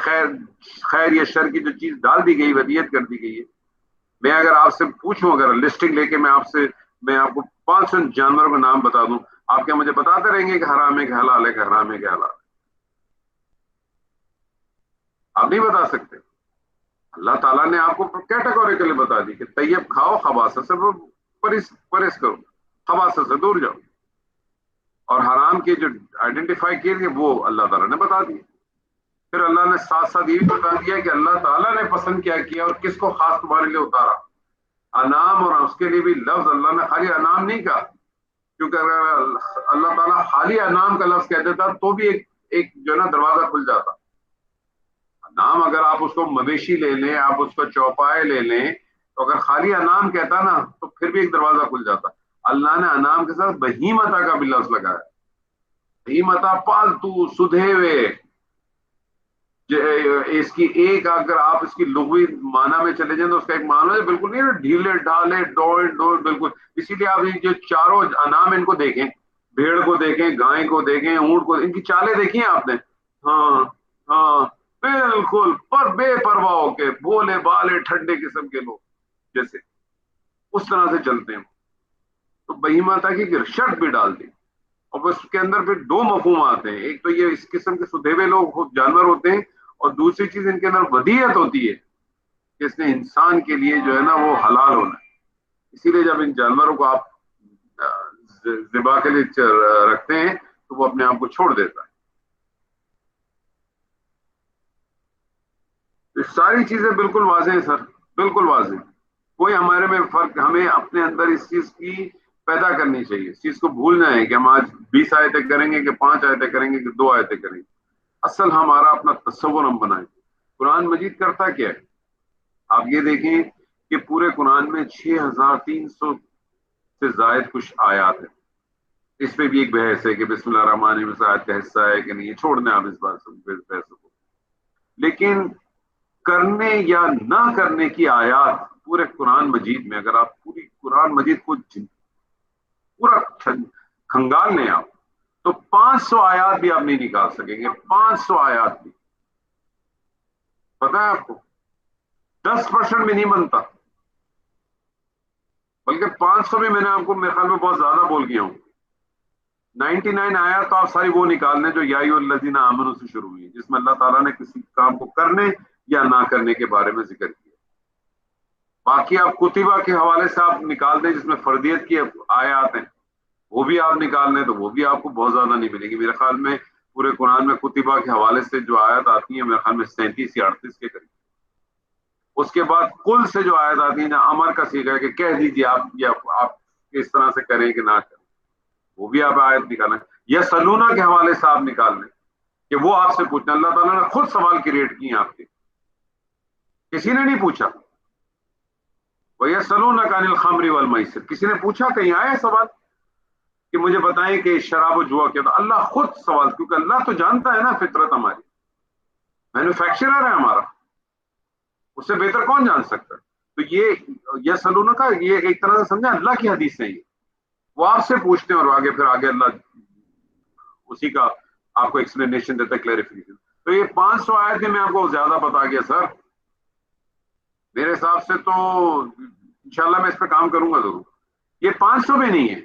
خیر یا شر کی جو چیز ڈال دی گئی، ودیت کر دی گئی ہے۔ میں اگر آپ سے پوچھوں، اگر لسٹنگ لے کے میں آپ کو 500 جانوروں کا نام بتا دوں، آپ کیا مجھے بتاتے رہیں گے کہ حرام ہے کہ حلال ہے، کہ حرام ہے کہ حلال ہے؟ آپ نہیں بتا سکتے۔ اللہ تعالیٰ نے آپ کو کیٹیگوریکلی بتا دی کہ طیب کھاؤ، خباثت سے پرہیز کرو، خباثت سے دور جاؤ، اور حرام کے جو آئیڈینٹیفائی کیے گئے وہ اللہ تعالیٰ نے بتا دی۔ پھر اللہ نے ساتھ ساتھ یہ بھی بتا دیا کہ اللہ تعالیٰ نے پسند کیا کیا اور کس کو خاص تمہارے لیے اتارا۔ انعام، اور اس کے لیے بھی لفظ اللہ نے خالی انعام نہیں کہا، کیونکہ اگر اللہ تعالیٰ خالی انعام کا لفظ کہہ دیتا تو بھی ایک جو ہے نا دروازہ کھل جاتا۔ انعام اگر آپ اس کو مویشی لے لیں، آپ اس کو چوپائے لے لیں، تو اگر خالی انعام کہتا نا تو پھر بھی ایک دروازہ کھل جاتا۔ اللہ نے انعام کے ساتھ بہیمتا کا بھی لفظ لگایا۔ بہیمتا پالتو سدھے ہوئے، اس کی ایک اگر آپ اس کی لغوی معنی میں چلے جائیں تو اس کا ایک معنی ہے بالکل نہیں ڈھیلے ڈھالے ڈوڑ ڈوڑ، بالکل۔ اسی لیے آپ جو چاروں انعام ان کو دیکھیں، بھیڑ کو دیکھیں، گائے کو دیکھیں، اونٹ کو، ان کی چالیں دیکھی ہیں آپ نے؟ ہاں ہاں، بالکل پر بے پرواہ ہو کے بولے بالے ٹھنڈے قسم کے لوگ جیسے اس طرح سے چلتے ہیں۔ تو بہیمتا کی شرط بھی ڈال دی، اور اس کے اندر پھر دو مفہوم آتے ہیں، ایک تو یہ اس قسم کے سدھے ہوئے لوگ جانور ہوتے ہیں، اور دوسری چیز ان کے اندر ودیت ہوتی ہے کہ اس نے انسان کے لیے جو ہے نا وہ حلال ہونا ہے۔ اسی لیے جب ان جانوروں کو آپ ذبح کے لیے رکھتے ہیں تو وہ اپنے آپ کو چھوڑ دیتا ہے۔ یہ ساری چیزیں بالکل واضح ہیں سر، بالکل واضح۔ کوئی ہمارے میں فرق، ہمیں اپنے اندر اس چیز کی پیدا کرنی چاہیے، اس چیز کو بھولنا ہے کہ ہم آج 20 آیتیں کریں گے کہ 5 آیتیں کریں گے کہ 2 آیتیں کریں گے۔ اصل ہمارا اپنا تصور ہم بنائیں۔ قرآن مجید کرتا کیا ہے؟ آپ یہ دیکھیں کہ پورے قرآن میں 6300 سے زائد کچھ آیات ہیں۔ اس پہ بھی ایک بحث ہے کہ بسم اللہ الرحمن الرحیم اس آیت کا حصہ ہے کہ نہیں، چھوڑ دیں آپ اس بحث کو۔ لیکن کرنے یا نہ کرنے کی آیات پورے قرآن مجید میں، اگر آپ پوری قرآن مجید کو پورا کھنگال لیں آپ، تو 500 آیات بھی آپ نہیں نکال سکیں گے، 500 آیات بھی۔ پتا ہے آپ کو 10% بھی نہیں بنتا، بلکہ 500 بھی میں نے آپ کو میرے خیال میں بہت زیادہ بول گیا ہوں۔ 99 آیا تو آپ ساری وہ نکال لیں جو یا الذین آمنوا سے شروع ہوئی، جس میں اللہ تعالیٰ نے کسی کام کو کرنے یا نہ کرنے کے بارے میں ذکر کیا۔ باقی آپ کتبہ کے حوالے سے آپ نکال دیں، جس میں فردیت کی آیات ہیں، وہ بھی آپ نکال لیں تو وہ بھی آپ کو بہت زیادہ نہیں ملے گی۔ میرے خیال میں پورے قرآن میں کتبہ کے حوالے سے جو آیات آتی ہیں میرے خیال میں 37 یا 38 کے قریب۔ اس کے بعد کل سے جو آیت آتی ہیں جہاں امر کا صیغہ ہے کہ کہہ دیجیے آپ، یا آپ کس طرح سے کریں کہ نہ کریں، وہ بھی آپ آیت نکالیں۔ یا سلونا کے حوالے سے آپ نکال لیں کہ وہ آپ سے پوچھنا، اللہ تعالیٰ نے خود سوال کریٹ کیے ہیں آپ کے، کسی نے نہیں پوچھا۔ وَيَسْأَلُونَكَ عَنِ الْخَمْرِ وَالْمَيْسِرِ، کسی نے پوچھا، کہیں آیا سوال کہ مجھے بتائیں کہ شراب و جوا کیا؟ تو اللہ خود سوال، کیونکہ اللہ تو جانتا ہے نا فطرت ہماری، مینوفیکچرر ہے ہمارا، اس سے بہتر کون جان سکتا ہے؟ تو یہ سلونہ کا یہ ایک طرح سے سمجھا اللہ کی حدیث ہے، یہ وہ آپ سے پوچھتے ہیں اور آگے پھر آگے اللہ اسی کا آپ کو ایکسپلینیشن دیتا ہے، کلیریفیکیشن۔ تو یہ 500 آیتیں میں آپ کو زیادہ بتا گیا سر، میرے حساب سے تو انشاءاللہ میں اس پہ کام کروں گا ضرور۔ یہ 500 بھی نہیں ہے،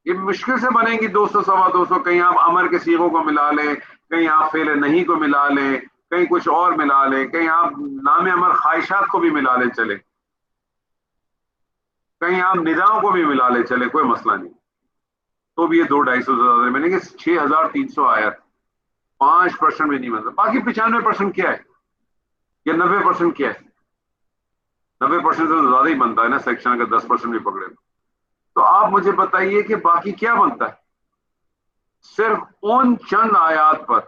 یہ مشکل سے بنے گی 200 سوا 200، کہیں آپ امر کے صیغوں کو ملا لیں، کہیں آپ فعل نہیں کو ملا لیں، کہیں کچھ اور ملا لیں، کہیں آپ نام امر خواہشات کو بھی ملا لیں چلے، کہیں آپ نداؤں کو بھی ملا لیں چلے، کوئی مسئلہ نہیں، تو بھی یہ 200-250 سے زیادہ ملیں گے۔ 6300 آیت، 5% بھی نہیں ملتا۔ باقی 95% کیا ہے یا 90% کیا ہے؟ 90% سے زیادہ ہی بنتا ہے نا سیکشن، اگر 10% بھی پکڑے تو آپ مجھے بتائیے کہ باقی کیا بنتا ہے؟ صرف ان چند آیات پر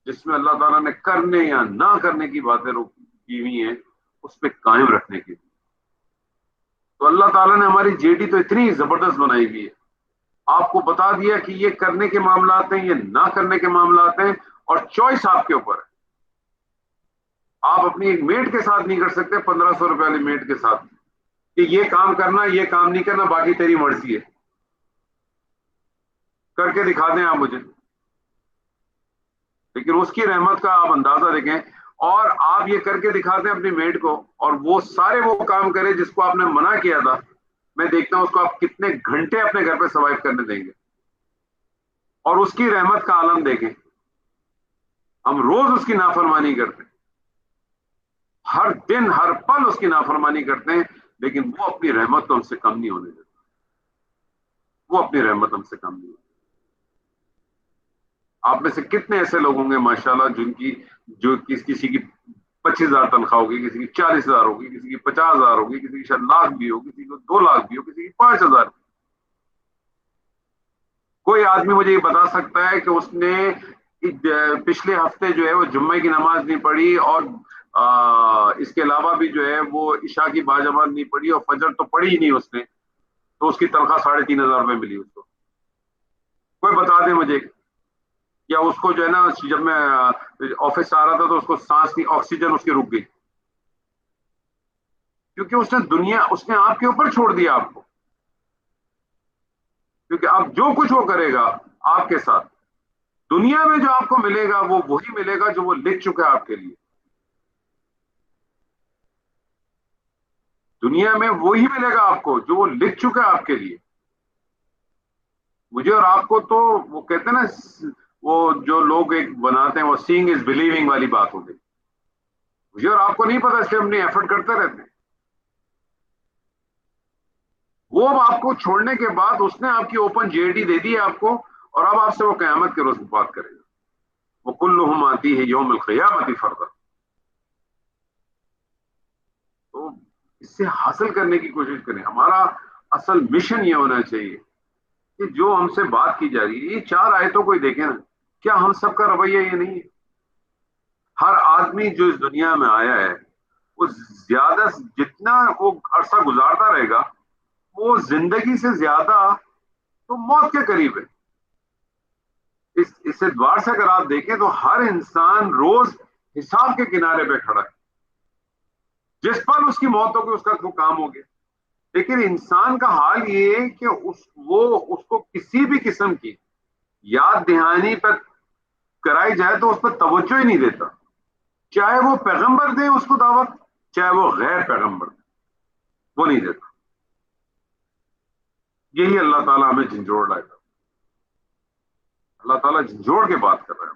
جس میں اللہ تعالیٰ نے کرنے یا نہ کرنے کی باتیں کی ہوئی ہیں، اس پہ قائم رکھنے کی۔ تو اللہ تعالیٰ نے ہماری جے ڈی تو اتنی زبردست بنائی ہوئی ہے، آپ کو بتا دیا کہ یہ کرنے کے معاملات ہیں، یہ نہ کرنے کے معاملات ہیں، اور چوائس آپ کے اوپر ہے۔ آپ اپنی ایک میٹ کے ساتھ نہیں کر سکتے 1500 روپے والی میٹ کے ساتھ کہ یہ کام کرنا یہ کام نہیں کرنا، باقی تیری مرضی ہے، کر کے دکھا دیں آپ مجھے۔ لیکن اس کی رحمت کا آپ اندازہ دیکھیں، اور آپ یہ کر کے دکھا دیں اپنی میٹ کو، اور وہ سارے وہ کام کرے جس کو آپ نے منع کیا تھا، میں دیکھتا ہوں اس کو آپ کتنے گھنٹے اپنے گھر پہ سروائیو کرنے دیں گے۔ اور اس کی رحمت کا عالم دیکھیں، ہم روز اس کی نافرمانی کرتے ہیں، ہر دن ہر پل اس کی نافرمانی کرتے ہیں، لیکن وہ اپنی رحمت تو ہم سے کم نہیں ہونے دیتا، وہ اپنی رحمت ہم سے کم نہیں ہوتی۔ آپ میں سے کتنے ایسے لوگ ہوں گے ماشاءاللہ جن کی جو کسی کی 25,000 تنخواہ ہوگی، کسی کی 40,000 ہوگی، کسی کی 50,000 ہوگی، کسی کی شاید لاکھ بھی ہو، کسی کو 2 لاکھ بھی ہو، کسی کی 5,000 بھی۔ کوئی آدمی مجھے یہ بتا سکتا ہے کہ اس نے پچھلے ہفتے جو ہے وہ جمعے کی نماز نہیں پڑھی، اور اس کے علاوہ بھی جو ہے وہ عشاء کی باجماعت نہیں پڑھی، اور فجر تو پڑھی ہی نہیں اس نے، تو اس کی تنخواہ 3,500 روپے ملی اس کو؟ کوئی بتا دے مجھے۔ یا اس کو جو ہے نا جب میں آفس سے آ رہا تھا تو اس کو سانس کی آکسیجن اس کی رک گئی، کیونکہ اس نے دنیا، اس نے آپ کے اوپر چھوڑ دیا آپ کو، کیونکہ اب جو کچھ وہ کرے گا آپ کے ساتھ دنیا میں جو آپ کو ملے گا وہ وہی ملے گا جو وہ لکھ چکا ہے آپ کے لیے۔ دنیا میں وہی ملے گا آپ کو جو وہ لکھ چکا ہے آپ کے لیے۔ مجھے اور آپ کو تو وہ کہتے ہیں نا، وہ جو لوگ ایک بناتے ہیں وہ سینگ از بلیونگ والی بات ہو گئی، مجھے اور آپ کو نہیں پتا، اس لیے ہم نے ایفرٹ کرتے رہتے ہیں۔ وہ اب آپ کو چھوڑنے کے بعد اس نے آپ کی اوپن جے ڈی دے دی ہے آپ کو، اور اب آپ سے وہ قیامت کے روز بات کرے گا، وہ کلہم آتی ہے یوم القیامت فردا۔ تو اس سے حاصل کرنے کی کوشش کریں۔ ہمارا اصل مشن یہ ہونا چاہیے کہ جو ہم سے بات کی جا رہی ہے، یہ 4 آیتوں کو ہی دیکھیں نا، کیا ہم سب کا رویہ یہ نہیں ہے؟ ہر آدمی جو اس دنیا میں آیا ہے وہ زیادہ جتنا وہ عرصہ گزارتا رہے گا، وہ زندگی سے زیادہ تو موت کے قریب ہے۔ اس اعتبار سے اگر آپ دیکھیں تو ہر انسان روز حساب کے کنارے پہ کھڑا ہے، جس پل اس کی موت ہوگی اس کا وہ کام ہو گیا۔ لیکن انسان کا حال یہ ہے کہ اس کو کسی بھی قسم کی یاد دہانی پر کرائی جائے تو اس پر توجہ ہی نہیں دیتا، چاہے وہ پیغمبر دیں اس کو دعوت، چاہے وہ غیر پیغمبر دیں، وہ نہیں دیتا۔ یہی اللہ تعالیٰ ہمیں جھنجھوڑ لائے گا۔ اللہ تعالیٰ جوڑ کے بات کر رہے ہیں.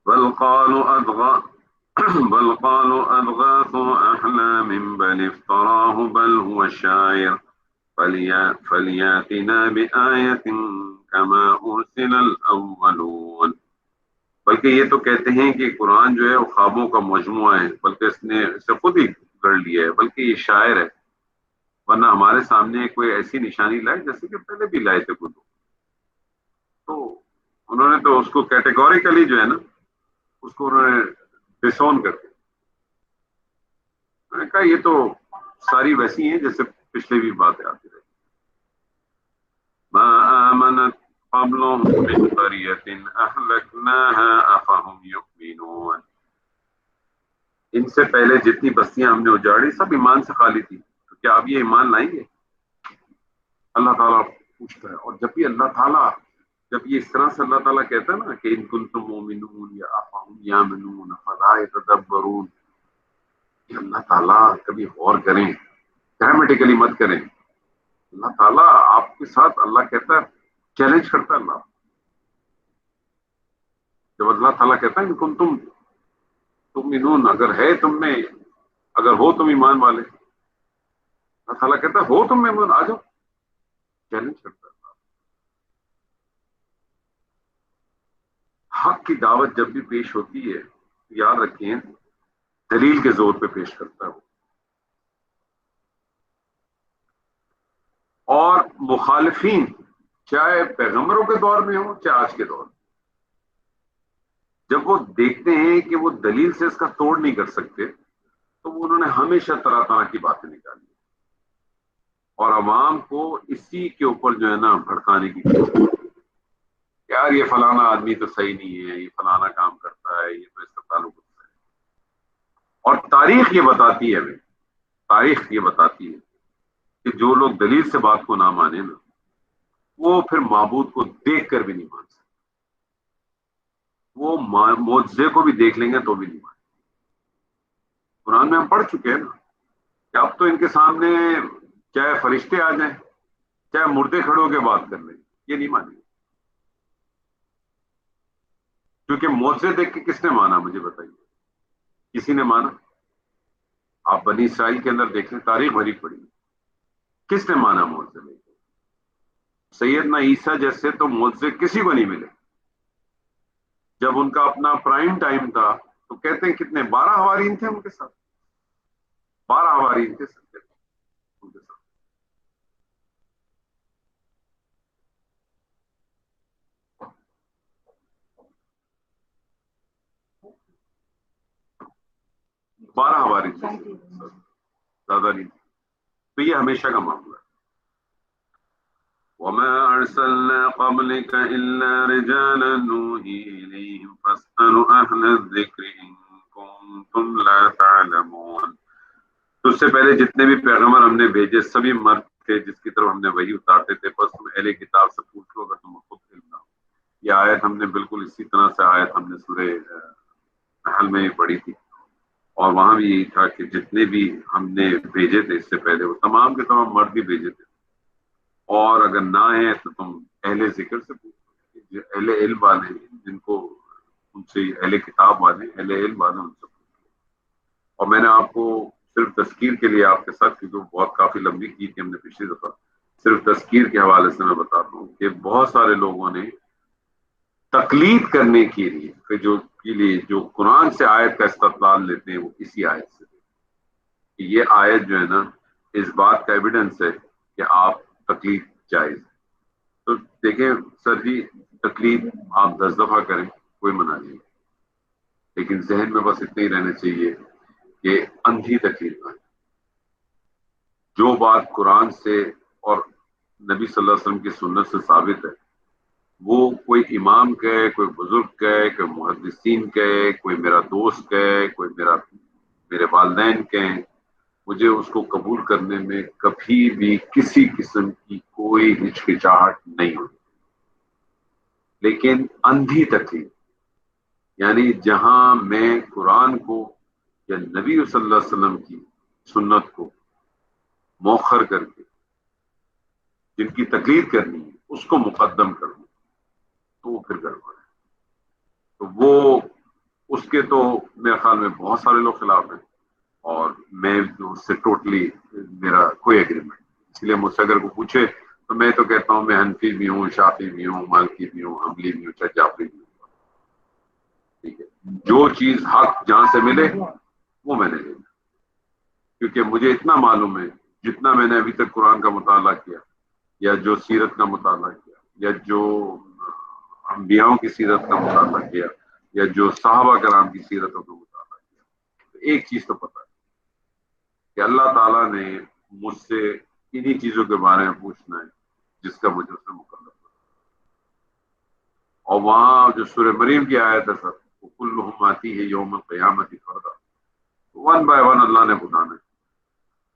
بل قالوا أضغاث أحلام بل افتراه بل هو شاعر فلياتنا بآية كما أرسل الأولون. بلکہ یہ تو کہتے ہیں کہ قرآن جو ہے وہ خوابوں کا مجموعہ ہے، بلکہ اس نے اسے خود ہی گڑھ لیا ہے، بلکہ یہ شاعر ہے، ورنہ ہمارے سامنے کوئی ایسی نشانی لائے جیسے کہ پہلے بھی لائے تھے خود. تو انہوں نے تو اس کو کیٹیگوریکلی جو ہے نا اس کو انہوں نے ڈسون کر دیا. میں نے کہا یہ تو ساری ویسی ہیں جیسے پچھلے بھی باتیں آتی رہی. ما آمنت قبلهم من قرية أهلكناها أفهم يؤمنون. ان سے پہلے جتنی بستیاں ہم نے اجاڑی سب ایمان سے خالی تھی، تو کیا اب یہ ایمان لائیں گے؟ اللہ تعالیٰ پوچھتا ہے. اور جب بھی اللہ تعالیٰ جب یہ اس طرح سے اللہ تعالیٰ کہتا ہے نا کہ ان کنتم مؤمنون یا افهم یامنون فلا يتدبرون، اللہ تعالیٰ کبھی غور کریں، گرامیٹیکلی مت کریں. اللہ تعالیٰ آپ کے ساتھ اللہ کہتا ہے چیلنج کرتا ہے. اللہ جب اللہ تعالیٰ کہتا ہے ان تم تؤمنون، اگر ہے تم میں، اگر ہو تم ایمان والے، اللہ تعالیٰ کہتا ہے ہو تم میں ایمان، آ جاؤ. چیلنج کرتا ہے. حق کی دعوت جب بھی پیش ہوتی ہے یاد رکھیں دلیل کے زور پہ پیش کرتا ہے وہ. اور مخالفین چاہے پیغمبروں کے دور میں ہو چاہے آج کے دور میں، جب وہ دیکھتے ہیں کہ وہ دلیل سے اس کا توڑ نہیں کر سکتے تو وہ انہوں نے ہمیشہ طرح طرح کی باتیں نکالی اور عوام کو اسی کے اوپر جو ہے نا بھڑکانے کی کوشش. یار یہ فلانا آدمی تو صحیح نہیں ہے، یہ فلانا کام کرتا ہے، یہ تو اس کا تعلق ہوتا ہے. اور تاریخ یہ بتاتی ہے ہمیں، تاریخ یہ بتاتی ہے کہ جو لوگ دلیل سے بات کو نہ مانے نا وہ پھر معبود کو دیکھ کر بھی نہیں مان سکتے. وہ معجزے کو بھی دیکھ لیں گے تو بھی نہیں مانیں. قرآن میں ہم پڑھ چکے ہیں نا کہ اب تو ان کے سامنے چاہے فرشتے آ جائیں چاہے مردے کھڑے ہو کے بات کر لیں یہ نہیں مانیں گے. کیونکہ معجزے دیکھ کے کس نے مانا مجھے بتائیے؟ کسی نے مانا؟ آپ بنی اسرائیل کے اندر دیکھ لیں، تاریخ بھری پڑی، کس نے مانا معجزے دیکھ کے؟ سیدنا عیسیٰ جیسے تو معجزے کسی کو نہیں ملے. جب ان کا اپنا پرائم ٹائم تھا تو کہتے ہیں کتنے 12 حوارین تھے ان کے ساتھ، 12 حوارین تھے ان کے ساتھ. 12 حوارین تھے، زیادہ نہیں. تو یہ ہمیشہ کا معاملہ ہے. وما أرسلنا قبلك إلا رجالا نوحي إليهم فاسألوا أهل الذكر إن كنتم لا تعلمون. تو اس سے پہلے جتنے بھی پیغمبر ہم نے بھیجے سبھی مرد تھے جس کی طرف ہم نے وحی اتارتے تھے، بس تم اہل کتاب سے پوچھ لو اگر تم خود علم نہ ہو. یہ آیت ہم نے بالکل اسی طرح سے آیت ہم نے سورہ نحل میں پڑھی تھی، اور وہاں بھی یہی تھا کہ جتنے بھی ہم نے بھیجے تھے اس سے پہلے وہ تمام کے تمام مرد ہی بھیجے تھے. اور اگر نہ ہے تو تم اہل ذکر سے پوچھو، اہل علم والے جن کو ان سے اہل کتاب والے اہل علم والے ان سے پوچھو. اور میں نے آپ کو صرف تذکیر کے لیے آپ کے ساتھ کیونکہ بہت کافی لمبی کی تھی ہم نے پچھلی دفعہ، صرف تذکیر کے حوالے سے میں بتاتا ہوں کہ بہت سارے لوگوں نے تقلید کرنے کے لیے جو قرآن سے آیت کا استدلال لیتے ہیں وہ اسی آیت سے کہ یہ آیت جو ہے نا اس بات کا ایویڈنس ہے کہ آپ تقلید جائز ہے. تو دیکھیں سر جی تقلید آپ 10 دفعہ کریں کوئی منع نہیں، لیکن ذہن میں بس اتنا ہی رہنا چاہیے کہ اندھی تقلید نہ. جو بات قرآن سے اور نبی صلی اللہ علیہ وسلم کی سنت سے ثابت ہے وہ کوئی امام کہے، کوئی بزرگ کہے، کوئی محدثین کہے، کوئی میرا دوست کہے، کوئی میرے والدین کہیں، مجھے اس کو قبول کرنے میں کبھی بھی کسی قسم کی کوئی ہچکچاہٹ نہیں ہوتی. لیکن اندھی تقلید یعنی جہاں میں قرآن کو یا نبی صلی اللہ علیہ وسلم کی سنت کو مؤخر کر کے جن کی تقلید کرنی ہے اس کو مقدم کر دوں تو وہ پھر گڑبڑ ہے. تو وہ اس کے تو میرے خیال میں بہت سارے لوگ خلاف ہیں، اور میں اس سے ٹوٹلی میرا کوئی ایگریمنٹ. اس لیے مجھ سے اگر کوئی پوچھے تو میں تو کہتا ہوں میں حنفی بھی ہوں، شافعی بھی ہوں، مالکی بھی ہوں، حنبلی بھی ہوں، چاہے جعفری بھی ہوں. ٹھیک ہے، جو چیز حق جہاں سے ملے وہ میں نے لینا، کیونکہ مجھے اتنا معلوم ہے جتنا میں نے ابھی تک قرآن کا مطالعہ کیا، یا جو سیرت کا مطالعہ کیا، یا جو انبیاؤں کی سیرت کا مطالعہ کیا، یا جو صحابہ کرام کی سیرتوں کا مطالعہ کیا، تو ایک چیز تو پتہ ہے کہ اللہ تعالیٰ نے مجھ سے انہی چیزوں کے بارے میں پوچھنا ہے جس کا مجھے اس نے مکلف کیا. اور وہاں جو سورہ مریم کی آیت ہے سر، وہ کلہم آتی ہے یوم قیامت فردا، ون بائی ون اللہ نے بتانا ہے.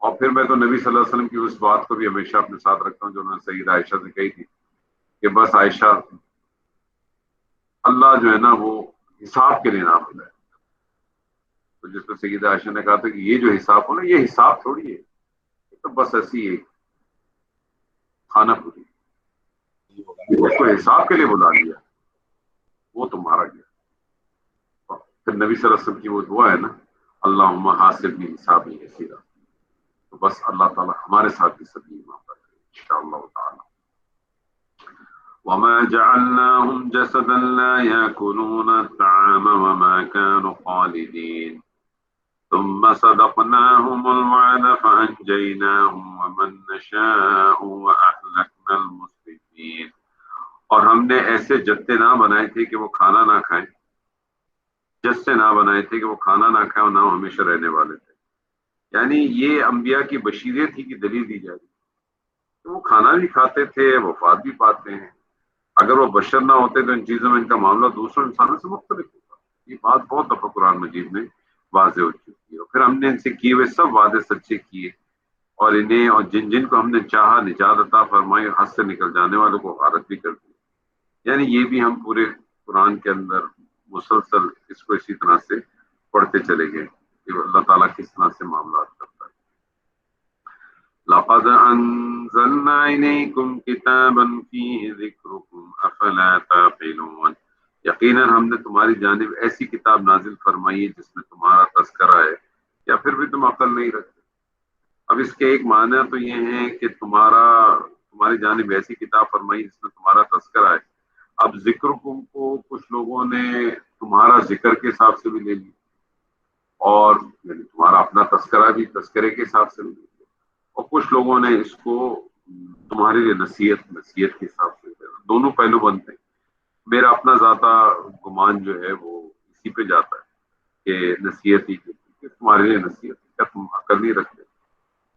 اور پھر میں تو نبی صلی اللہ علیہ وسلم کی اس بات کو بھی ہمیشہ اپنے ساتھ رکھتا ہوں جو انہوں نے سیدہ عائشہ سے کہی تھی کہ بس عائشہ، اللہ جو ہے نا وہ حساب کے لیے نہ بتائے. تو جس میں سیدہ عائشہ نے کہا تھا کہ یہ جو حساب ہو نا، یہ حساب تھوڑی ہے، یہ تو بس ایسی ہے کھانا پوری، اس کو حساب کے لیے بلا لیا، وہ تو مارا گیا. پھر نبی صلی اللہ علیہ وسلم کی وہ دعا ہے نا، اللہم حاسبنی حسابی یسیرا، تو بس اللہ تعالیٰ ہمارے ساتھ بھی سبھی معاملہ کرے انشاءاللہ تعالی. وما جعلناهم جسدا لا يأكلون الطعام وما كانوا خالدين ثم صدقناهم الوعد فأنجيناهم ومن نشاء وأهلكنا المسرفين. اور ہم نے ایسے جتے نہ بنائے تھے کہ وہ کھانا نہ کھائیں، جس سے نہ بنائے تھے کہ وہ کھانا نہ کھائیں اور نہ ہمیشہ رہنے والے تھے. یعنی یہ انبیاء کی بشیریں تھی کہ دلیل دی جائے کہ وہ کھانا بھی کھاتے تھے، وفات بھی پاتے ہیں. اگر وہ بشر نہ ہوتے تو ان چیزوں میں ان کا معاملہ دوسروں انسانوں سے مختلف ہوتا. یہ بات بہت دفعہ قرآن مجید میں واضح ہو چکی ہے. اور پھر ہم نے ان سے کیے ہوئے سب وعدے سچے کیے، اور انہیں اور جن جن کو ہم نے چاہا نجات عطا فرمائی، حد سے نکل جانے والوں کو غارت بھی کر دی. یعنی یہ بھی ہم پورے قرآن کے اندر مسلسل اس کو اسی طرح سے پڑھتے چلے گئے کہ اللہ تعالیٰ کس طرح سے معاملات کرتا ہے. لقد انزلنا الیکم کتابا فیہ ذکرکم افلا تعقلون. یقیناً ہم نے تمہاری جانب ایسی کتاب نازل فرمائی ہے جس میں تمہارا تذکرہ ہے، یا پھر بھی تم عقل نہیں رکھتے. اب اس کے ایک معنی تو یہ ہے کہ تمہاری جانب ایسی کتاب فرمائی جس میں تمہارا تذکرہ ہے. اب ذکر کو کچھ لوگوں نے تمہارا ذکر کے حساب سے بھی لے لی، اور یعنی تمہارا اپنا تذکرہ بھی تذکرے کے حساب سے بھی لے لیا، اور کچھ لوگوں نے اس کو تمہارے لیے نصیحت کے حساب سے لے لیا. دونوں پہلو بنتے ہیں. میرا اپنا ذاتہ گمان جو ہے وہ اسی پہ جاتا ہے کہ نصیحت ہی کہ تمہارے لیے نصیحت، کیا تم عقل نہیں رکھتے؟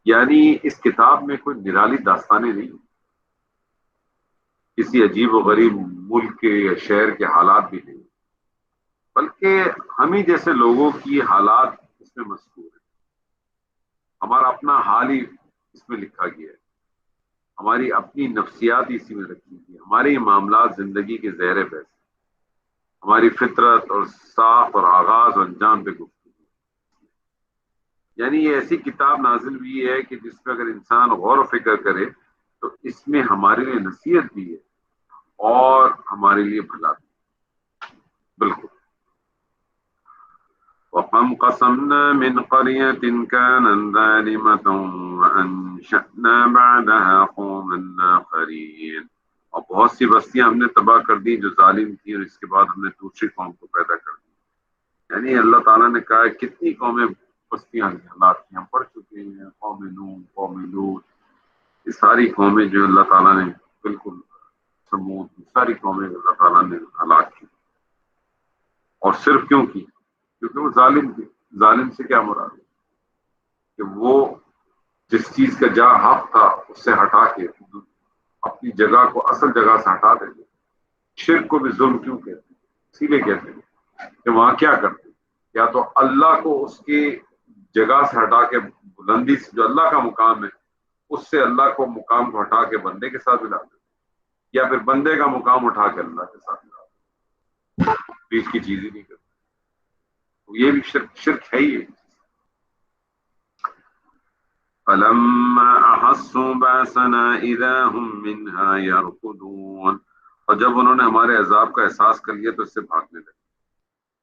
یعنی اس کتاب میں کوئی نرالی داستانیں نہیں، کسی عجیب و غریب ملک کے یا شہر کے حالات بھی نہیں، بلکہ ہم ہی جیسے لوگوں کی حالات اس میں مذکور ہیں. ہمارا اپنا حال ہی اس میں لکھا گیا ہے، ہماری اپنی نفسیات اسی میں رکھی گئی، ہمارے معاملات زندگی کے زیر بحث، ہماری فطرت اور ساخت اور آغاز اور انجام پہ گفتگو. یعنی یہ ایسی کتاب نازل ہوئی ہے کہ جس پہ اگر انسان غور و فکر کرے تو اس میں ہمارے لیے نصیحت بھی ہے اور ہمارے لیے بھلا بھی. بالکل. وَكَمْ قَصَمْنَا مِنْ قَرْيَةٍ كَانَتْ ظَالِمَةً وَأَنشَأْنَا بَعْدَهَا قَوْمًا آخَرِينَ. اور بہت سی بستیاں ہم نے تباہ کر دی جو ظالم تھی، اور اس کے بعد ہم نے دوسری قوم کو پیدا کر دی. یعنی اللہ تعالیٰ نے کہا ہے کتنی قومیں بستیاں ہلاک کی ہم پڑھ چکے ہیں، قوم نوح، قوم لوط، یہ ساری قومیں جو اللہ تعالیٰ نے بالکل سمود، ساری قومیں اللہ تعالیٰ نے ہلاک کی. اور صرف کیوں کی؟ کیونکہ وہ ظالم تھے. ظالم سے کیا مراد ہے کہ وہ جس چیز کا جہاں حق تھا اس سے ہٹا کے اپنی جگہ کو اصل جگہ سے ہٹا دیتے. شرک کو بھی ظلم کیوں کہتے ہیں؟ اسی لیے کہتے ہیں کہ وہاں کیا کرتے ہیں، یا تو اللہ کو اس کی جگہ سے ہٹا کے بلندی سے جو اللہ کا مقام ہے اس سے اللہ کو مقام کو ہٹا کے بندے کے ساتھ ملا دیتے، یا پھر بندے کا مقام اٹھا کے اللہ کے ساتھ ملا دیتے، بیچ کی چیز ہی نہیں کرتے. یہ بھی شرک ہے ہی ہے. فلما احسوا باسنا اذا هم منها يركضون، اور جب انہوں نے ہمارے عذاب کا احساس کر لیا تو اس سے بھاگنے لگے.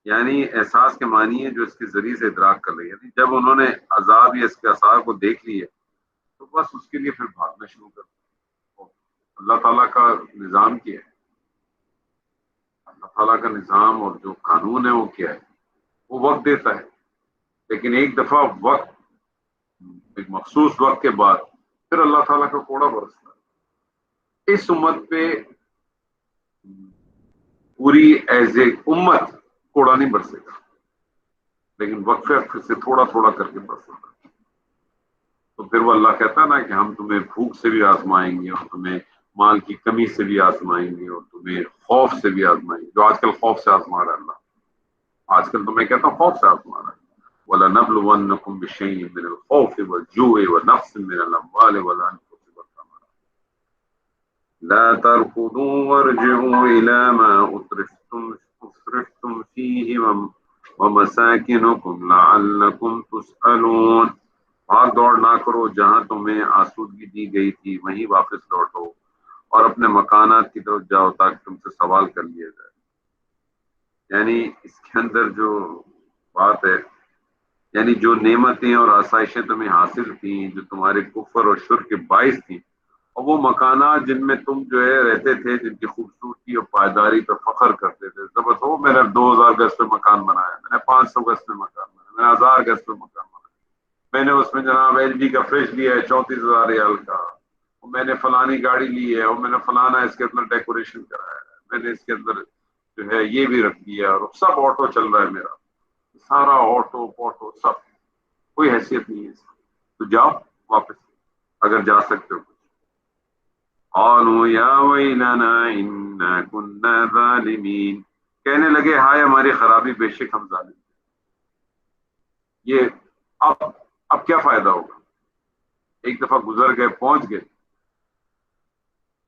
یعنی احساس کے معنی ہے جو اس کے ذریعے سے ادراک کر لیا، یعنی جب انہوں نے عذاب یا اس کے آثار کو دیکھ لیے تو بس اس کے لیے پھر بھاگنا شروع کر دیا. اللہ تعالیٰ کا نظام کیا ہے؟ اللہ تعالیٰ کا نظام اور جو قانون ہے وہ کیا ہے؟ وہ وقت دیتا ہے، لیکن ایک دفعہ وقت، ایک مخصوص وقت کے بعد پھر اللہ تعالیٰ کا کوڑا برستا ہے. اس امت پہ پوری ایز اے امت کوڑا نہیں برسے گا، لیکن وقفے سے تھوڑا تھوڑا کر کے برسے گا. تو پھر وہ اللہ کہتا ہے نا کہ ہم تمہیں بھوک سے بھی آزمائیں گے، اور تمہیں مال کی کمی سے بھی آزمائیں گے، اور تمہیں خوف سے بھی آزمائیں گے. جو آج کل خوف سے آزما رہا ہے اللہ، آج کل تو میں کہتا ہوں خوف سے آزما رہا ہے. وَلَنَبْلُوَنَّكُمْ بِشَيْءٍ مِّنَ الْخَوْفِ وَالْجُوعِ وَنَقْصٍ مِّنَ الْأَمْوَالِ وَالْأَنفُسِ وَالثَّمَرَاتِ لَا تَرْكُضُوا وَارْجِعُوا إِلَىٰ مَا أُسْرِفْتُمْ فِيهِ وَمَسَاكِنُكُمْ لَعَلَّكُمْ تُسْأَلُونَ. بھاگ دوڑ نہ کرو، جہاں تمہیں آسودگی دی گئی تھی وہیں واپس لوٹو، اور اپنے مکانات کی طرف جاؤ تاکہ تم سے سوال کر لیا جائے. یعنی اس کے اندر جو بات ہے، یعنی جو نعمتیں اور آسائشیں تمہیں حاصل تھیں جو تمہارے کفر اور شرک کے باعث تھیں، اور وہ مکانات جن میں تم جو ہے رہتے تھے، جن کی خوبصورتی اور پائیداری پر فخر کرتے تھے، زبردست ہو میں نے 2000 گز پہ مکان بنایا، میں نے 500 گز پہ مکان بنایا، میں نے 1000 گز پہ مکان بنایا، میں نے اس میں جناب ایل جی کا فریج لیا ہے 34,000 ریال کا، اور میں نے فلانی گاڑی لی ہے، اور میں نے فلانا اس کے اندر ڈیکوریشن کرایا ہے، میں نے اس کے اندر جو ہے یہ بھی رکھ دیا، اور سب آٹو چل رہا ہے میرا، سارا آٹو پوٹو سب، کوئی حیثیت نہیں ہے اس کی. تو جاؤ واپس اگر جا سکتے ہو. قالوا یا ویلنا انا کنا ظالمین، کہنے لگے ہائے ہماری خرابی، بے شک ہم ظالم ہیں. یہ اب کیا فائدہ ہوگا؟ ایک دفعہ گزر گئے، پہنچ گئے.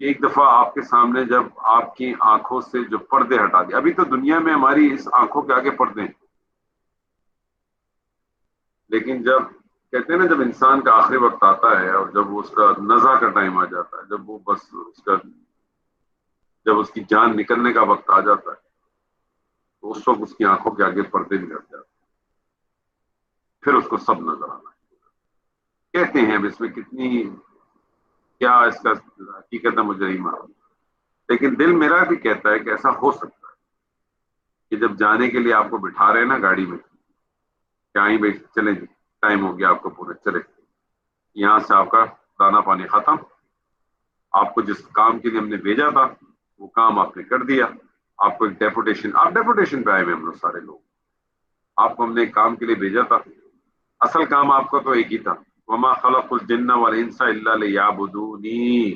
ایک دفعہ آپ کے سامنے جب آپ کی آنکھوں سے جو پردے ہٹا دیے، ابھی تو دنیا میں ہماری اس آنکھوں کے آگے پردے ہیں، لیکن جب کہتے ہیں نا جب انسان کا آخری وقت آتا ہے اور جب اس کا نزع کا ٹائم آ جاتا ہے، جب وہ بس جب اس کی جان نکلنے کا وقت آ جاتا ہے تو اس وقت اس کی آنکھوں کے آگے پردے بھی ہٹ جاتے ہیں، پھر اس کو سب نظر آنا ہے. کہتے ہیں اب اس میں کتنی کیا اس کا حقیقت ہے مجھے نہیں معلوم، لیکن دل میرا بھی کہتا ہے کہ ایسا ہو سکتا ہے کہ جب جانے کے لیے آپ کو بٹھا رہے ہیں نا گاڑی میں، کہ آئیں بھائی چلیں جی، ٹائم ہو گیا آپ کو پورے، چلے یہاں سے آپ کا دانا پانی ختم، آپ کو جس کام کے لیے ہم نے بھیجا تھا وہ کام آپ نے کر دیا، آپ کو ایک ڈیپوٹیشن، آپ ڈیپوٹیشن پہ آئے ہوئے ہم لوگ سارے لوگ، آپ کو ہم نے ایک کام کے لیے بھیجا تھا، اصل کام آپ کا تو ایک ہی تھا، وما خلق الجن والانس الا لیعبدونی،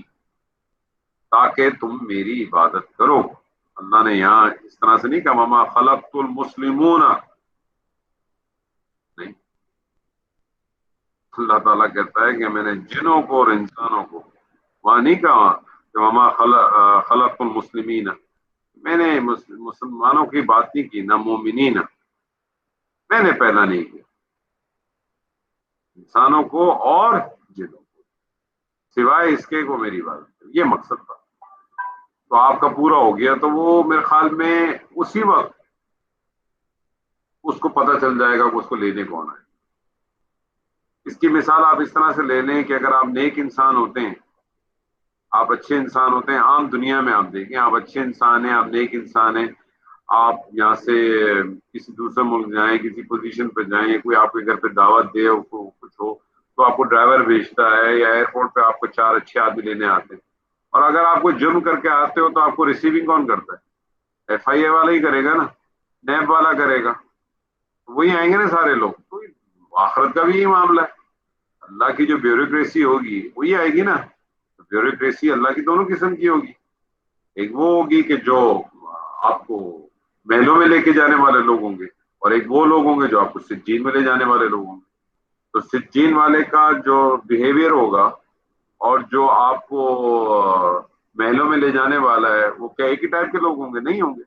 تاکہ تم میری عبادت کرو. اللہ نے یہاں اس طرح سے نہیں کہا وما خلقت المسلمون، نہیں، اللہ تعالیٰ کہتا ہے کہ میں نے جنوں کو اور انسانوں کو، وہاں نہیں کہا کہ وما خلقت المسلمین، میں نے مسلمانوں کی بات نہیں کی، نہ مومنین، میں نے پیدا نہیں کیا انسانوں کو اور جنوں کو، سوائے اس کے کو میری بات، یہ مقصد تھا. تو آپ کا پورا ہو گیا تو وہ میرے خیال میں اسی وقت اس کو پتہ چل جائے گا کہ اس کو لینے کون ہے. اس کی مثال آپ اس طرح سے لے لیں کہ اگر آپ نیک انسان ہوتے ہیں، آپ اچھے انسان ہوتے ہیں، عام دنیا میں آپ دیکھیں آپ اچھے انسان ہیں، آپ نیک انسان ہیں، آپ یہاں سے کسی دوسرے ملک جائیں، کسی پوزیشن پہ جائیں، کوئی آپ کے گھر پہ دعوت دے کچھ ہو تو آپ کو ڈرائیور بھیجتا ہے، یا ایئرپورٹ پہ آپ کو 4 اچھے آدمی لینے آتے ہیں، اور اگر آپ کو جرم کر کے آتے ہو تو آپ کو ریسیونگ کون کرتا ہے؟ ایف آئی اے والا ہی کرے گا نا، نیب والا کرے گا، وہی آئیں گے نا سارے لوگ. تو آخرت کا بھی یہی معاملہ ہے، اللہ کی جو بیوروکریسی ہوگی وہی آئے گی نا. بیوروکریسی اللہ کی دونوں قسم کی ہوگی، ایک وہ ہوگی کہ جو آپ کو محلوں میں لے کے جانے والے لوگ ہوں گے، اور ایک وہ لوگ ہوں گے جو آپ کو سجین میں لے جانے والے لوگ ہوں گے. تو سجین والے کا جو بیہیویئر ہوگا اور جو آپ کو محلوں میں لے جانے والا ہے وہ کیا ایک ہی ٹائپ کے لوگ ہوں گے؟ نہیں ہوں گے.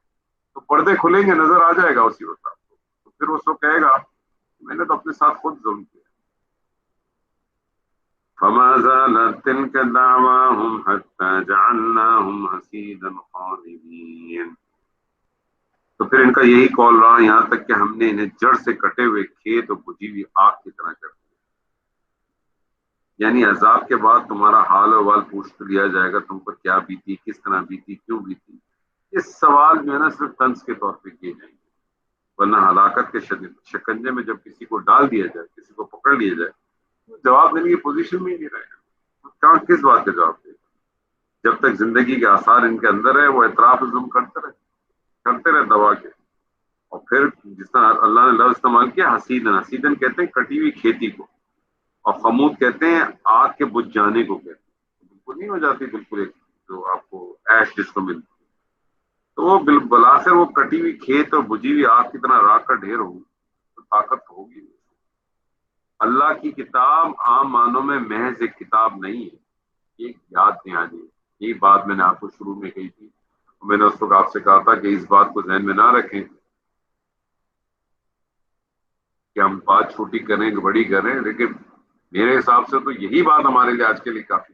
تو پردے کھلیں گے، نظر آ جائے گا اسی وقت آپ کو. تو پھر اس کو کہے گا میں نے تو اپنے ساتھ خود ظلم کیا. فما زالت تلك دعواهم حتى جعلناهم حصيدا خامدين. تو پھر ان کا یہی کال رہا یہاں تک کہ ہم نے انہیں جڑ سے کٹے ہوئے کھیت اور بجھی ہوئی آگ کی طرح کر دیا. یعنی عذاب کے بعد تمہارا حال و احوال پوچھ لیا جائے گا تم پر کیا بیتی، کس طرح بیتی، کیوں بیتی. اس سوال جو ہے نا صرف طنز کے طور پہ کیے جائیں گے، ورنہ ہلاکت کے شدید شکنجے میں جب کسی کو ڈال دیا جائے، کسی کو پکڑ لیا جائے، جواب دینے کی پوزیشن میں ہی نہیں رہے گا. کہاں کس بات کا جواب دے گا؟ جب تک زندگی کے آثار ان کے اندر ہے وہ اعتراف ظلم کرتے رہے دبا کے. اور پھر جس طرح اللہ نے لفظ استعمال کیا حسیدن، حسیدن کہتے ہیں کٹی ہوئی کھیتی کو، اور خمود کہتے ہیں آگ کے بجھ جانے کو کہتے ہیں. بالکل نہیں ہو جاتی، بالکل ایک جو آپ کو ایش جس کو ملتی، تو وہ بالآخر وہ کٹی ہوئی کھیت اور بجھی ہوئی آگ کی طرح راکھ کا ڈھیر ہوگی. تو طاقت ہوگی. اللہ کی کتاب عام معنوں میں محض ایک کتاب نہیں ہے، یہ ایک یاد دہانی ہے. یہی بات میں نے آپ کو شروع میں کہی تھی. میں نے اس وقت آپ سے کہا تھا کہ اس بات کو ذہن میں نہ رکھیں کہ ہم بات چھوٹی کریں کہ بڑی کریں، لیکن میرے حساب سے تو یہی بات ہمارے لیے آج کے لیے کافی،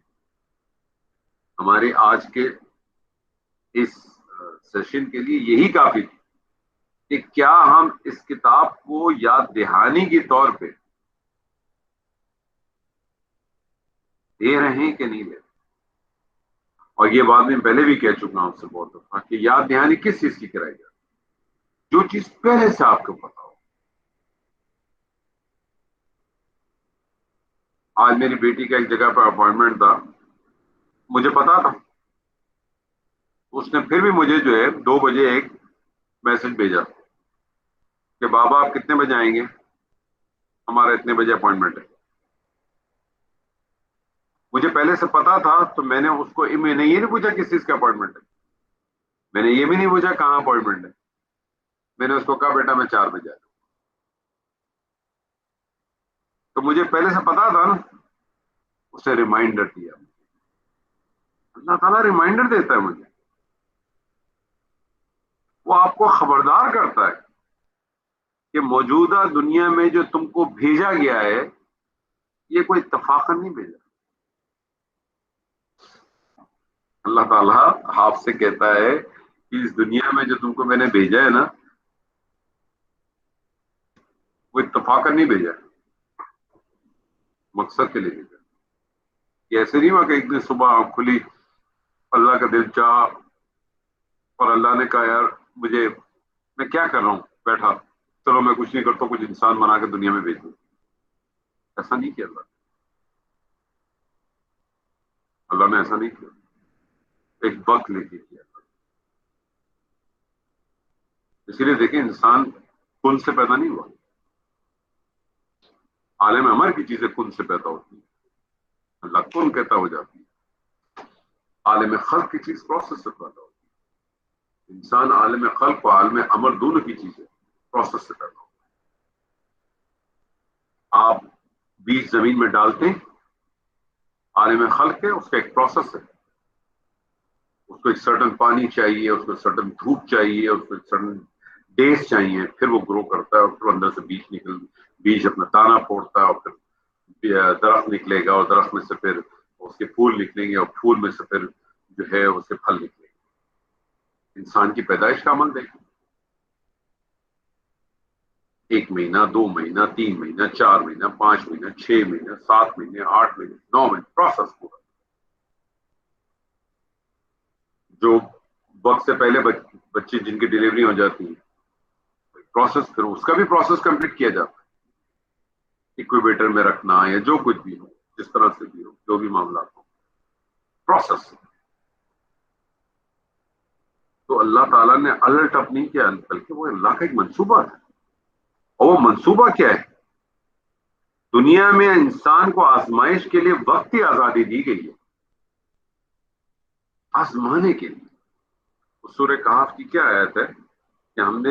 ہمارے آج کے اس سیشن کے لیے یہی کافی تھی کہ کیا ہم اس کتاب کو یاد دہانی کے طور پہ دے رہے ہیں کہ نہیں دے رہے. اور یہ بات میں پہلے بھی کہہ چکا ہوں آپ سے بہت دفعہ کہ یاد دہانی کس چیز کی کرائی جائے؟ جو چیز پہلے سے آپ کو پتا ہو. آج میری بیٹی کا ایک جگہ پر اپوائنٹمنٹ تھا، مجھے پتا تھا. اس نے پھر بھی مجھے جو ہے 2 بجے ایک میسج بھیجا کہ بابا آپ کتنے بجے آئیں گے، ہمارا اتنے بجے اپوائنٹمنٹ ہے. مجھے پہلے سے پتا تھا تو میں نے اس کو میں نے یہ نہیں پوچھا کس چیز کا اپوائنٹمنٹ ہے، میں نے یہ بھی نہیں پوچھا کہاں اپوائنٹمنٹ ہے. میں نے اس کو کہا بیٹا میں 4 بجے آ جاؤں. تو مجھے پہلے سے پتا تھا نا، اسے ریمائنڈر دیا. اللہ تعالیٰ ریمائنڈر دیتا ہے مجھے، وہ آپ کو خبردار کرتا ہے کہ موجودہ دنیا میں جو تم کو بھیجا گیا ہے یہ کوئی اتفاقاً نہیں بھیجا. اللہ تعالیٰ آپ سے کہتا ہے کہ اس دنیا میں جو تم کو میں نے بھیجا ہے نا وہ اتفاقاً نہیں بھیجا، مقصد کے لیے بھیجا. یہ ایسے نہیں ہوا کہ ایک دن صبح آنکھ کھلی، اللہ کا دل چاہا اور اللہ نے کہا یار مجھے میں کیا کر رہا ہوں بیٹھا، چلو میں کچھ نہیں کرتا کچھ انسان بنا کے دنیا میں بھیج دوں. ایسا نہیں کیا اللہ نے ایسا نہیں کیا. ایک وقت لے کے کیا. اسی لیے دیکھیں انسان کن سے پیدا نہیں ہوا، عالم امر کی چیزیں کن سے پیدا ہوتی ہیں، اللہ کن کہتا ہو جاتی ہے. عالم خلق کی چیز پروسیس سے پیدا ہوتی ہے. انسان عالم خلق و عالم امر دونوں کی چیزیں پروسیس سے پیدا ہوتی ہے. آپ بیج زمین میں ڈالتے ہیں، عالم خلق ہے، اس کا ایک پروسیس ہے. اس کو ایک سرٹن پانی چاہیے، اس کو سرٹن دھوپ چاہیے، اس کو ایک سرٹن ڈیز چاہیے، پھر وہ گرو کرتا ہے اور پھر اندر سے بیج اپنا دانا پھوڑتا ہے اور پھر درخت نکلے گا اور درخت میں سے پھر اس کے پھول نکلیں گے اور پھول میں سے پھر جو ہے اس کے پھل نکلیں گے. انسان کی پیدائش کا عمل دیکھیں، 1 مہینہ، 2 مہینہ، 3 مہینہ، 4 مہینہ، 5 مہینہ، 6 مہینہ، 7 مہینے، 8 مہینے، 9 مہینے، پروسیس پورا. جو وقت سے پہلے بچے جن کی ڈلیوری ہو جاتی ہے پروسیس، پھر اس کا بھی پروسیس کمپلیٹ کیا جاتا ہے، انکیوبیٹر میں رکھنا یا جو کچھ بھی ہو، جس طرح سے بھی ہو، جو بھی معاملات ہو، پروسیس. تو اللہ تعالیٰ نے الرٹ اپ نہیں کیا بلکہ وہ اللہ کا ایک منصوبہ ہے. اور وہ منصوبہ کیا ہے؟ دنیا میں انسان کو آزمائش کے لیے وقت کی آزادی دی گئی ہے، آزمانے کے لیے. سورہ کہف کی کیا آیت ہے کہ ہم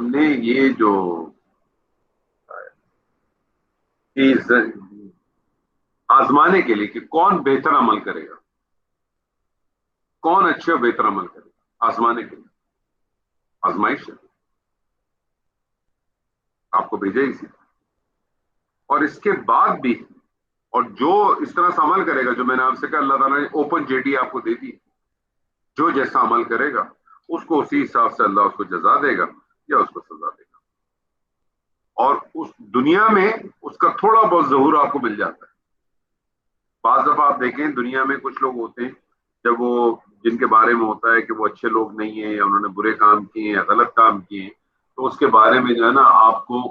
نے یہ جو چیز آزمانے کے لیے کہ کون بہتر عمل کرے گا، کون اچھے اور بہتر عمل کرے گا، آزمانے کے لیے. آزمائش ہے، آپ کو بھیجا اسی. اور اس کے بعد بھی اور جو اس طرح سے عمل کرے گا، جو میں نے آپ سے کہا، اللہ تعالیٰ نے اوپن JD آپ کو دے دی، جو جیسا عمل کرے گا اس کو اسی حساب سے اللہ اس کو جزا دے گا یا اس کو سزا دے گا. اور اس دنیا میں اس کا تھوڑا بہت ظہور آپ کو مل جاتا ہے. بعض دفعہ آپ دیکھیں دنیا میں کچھ لوگ ہوتے ہیں، جب وہ جن کے بارے میں ہوتا ہے کہ وہ اچھے لوگ نہیں ہیں یا انہوں نے برے کام کیے ہیں یا غلط کام کیے ہیں، تو اس کے بارے میں جو ہے نا آپ کو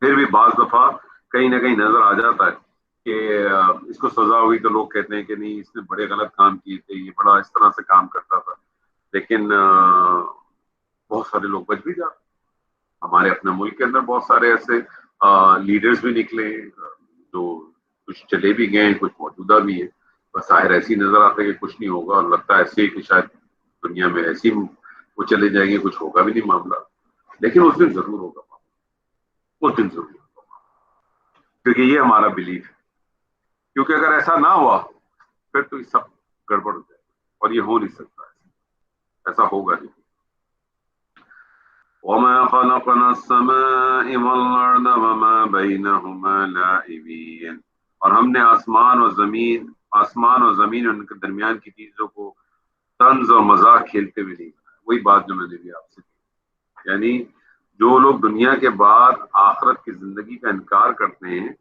پھر بھی بعض دفعہ کہیں نہ کہیں نظر آ جاتا ہے کہ اس کو سزا ہوئی تو لوگ کہتے ہیں کہ نہیں اس نے بڑے غلط کام کیے تھے، یہ بڑا اس طرح سے کام کرتا تھا. لیکن بہت سارے لوگ بچ بھی جاتے. ہمارے اپنے ملک کے اندر بہت سارے ایسے لیڈرز بھی نکلے جو کچھ چلے بھی گئے ہیں، کچھ موجودہ بھی ہیں. بس ظاہر ایسی نظر آتا ہے کہ کچھ نہیں ہوگا، اور لگتا ہے ایسے ہی کہ شاید دنیا میں ایسی وہ چلے جائیں گے، کچھ ہوگا بھی نہیں معاملہ. لیکن اس دن ضرور ہوگا معاملہ، اس دن ضرور ہوگا، کیونکہ یہ ہمارا بلیف ہے. کیونکہ اگر ایسا نہ ہوا پھر تو یہ سب گڑبڑ ہو جائے گا، اور یہ ہو نہیں سکتا، ایسا ہوگا نہیں. وما خلقنا السماء والأرض وما بينهما لاعبين. اور ہم نے آسمان اور زمین ان کے درمیان کی چیزوں کو طنز اور مذاق کھیلتے ہوئے نہیں بنایا. وہی بات جو میں نے بھی آپ سے کی، یعنی جو لوگ دنیا کے بعد آخرت کی زندگی کا انکار کرتے ہیں،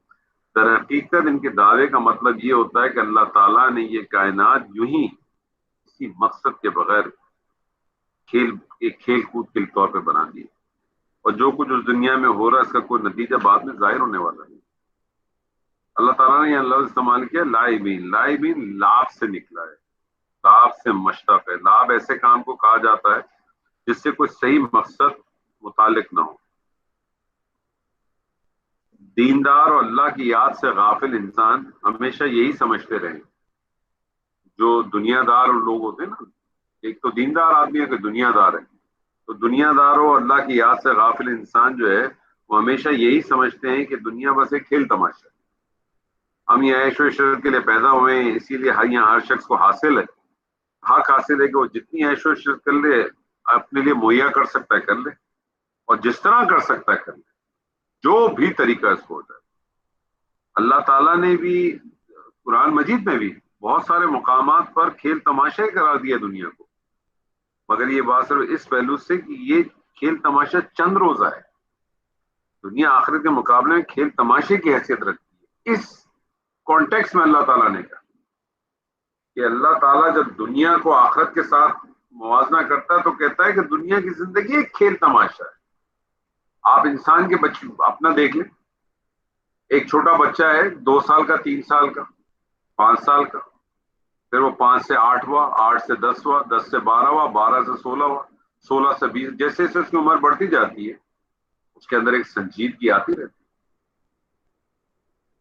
در حقیقت ان کے دعوے کا مطلب یہ ہوتا ہے کہ اللہ تعالیٰ نے یہ کائنات یوں ہی کسی مقصد کے بغیر کھیل کود کے طور پہ بنا دی، اور جو کچھ اس دنیا میں ہو رہا ہے اس کا کوئی نتیجہ بعد میں ظاہر ہونے والا نہیں. اللہ تعالیٰ نے یہ لفظ استعمال کیا لائبین. لائبین لاب سے نکلا ہے، لاب سے مشتق ہے. لاب ایسے کام کو کہا جاتا ہے جس سے کوئی صحیح مقصد متعلق نہ ہو. دیندار اور اللہ کی یاد سے غافل انسان ہمیشہ یہی سمجھتے رہے. جو دنیا دار لوگ ہوتے ہیں نا، ایک تو دیندار آدمی ہے کہ دنیا دار ہے، تو دنیا داروں اور اللہ کی یاد سے غافل انسان جو ہے وہ ہمیشہ یہی سمجھتے ہیں کہ دنیا بس ایک کھیل تماشا ہے. ہم یہ عیش و عشرت کے لیے پیدا ہوئے ہیں، اسی لیے یہاں ہر شخص کو حاصل ہے، حق حاصل ہے کہ وہ جتنی عیش و عشرت کر لے، اپنے لیے مہیا کر سکتا ہے کر لے، اور جس طرح کر سکتا ہے کر لے، جو بھی طریقہ اس کو ہوتا ہے. اللہ تعالیٰ نے بھی قرآن مجید میں بھی بہت سارے مقامات پر کھیل تماشے قرار دیا دنیا کو، مگر یہ بات صرف اس پہلو سے کہ یہ کھیل تماشا چند روزہ ہے. دنیا آخرت کے مقابلے میں کھیل تماشے کی حیثیت رکھتی ہے. اس کانٹیکس میں اللہ تعالیٰ نے کہا کہ اللہ تعالیٰ جب دنیا کو آخرت کے ساتھ موازنہ کرتا ہے تو کہتا ہے کہ دنیا کی زندگی ایک کھیل تماشا ہے. آپ انسان کے بچے اپنا دیکھ لیں، ایک چھوٹا بچہ ہے 2 سال کا، 3 سال کا، 5 سال کا، پھر وہ 5 سے 8 ہوا، 8 سے 10 ہوا، 10 سے 12 ہوا، 12 سے 16 ہوا، 16 سے 20. جیسے جیسے اس کی عمر بڑھتی جاتی ہے اس کے اندر ایک سنجیدگی آتی رہتی ہے،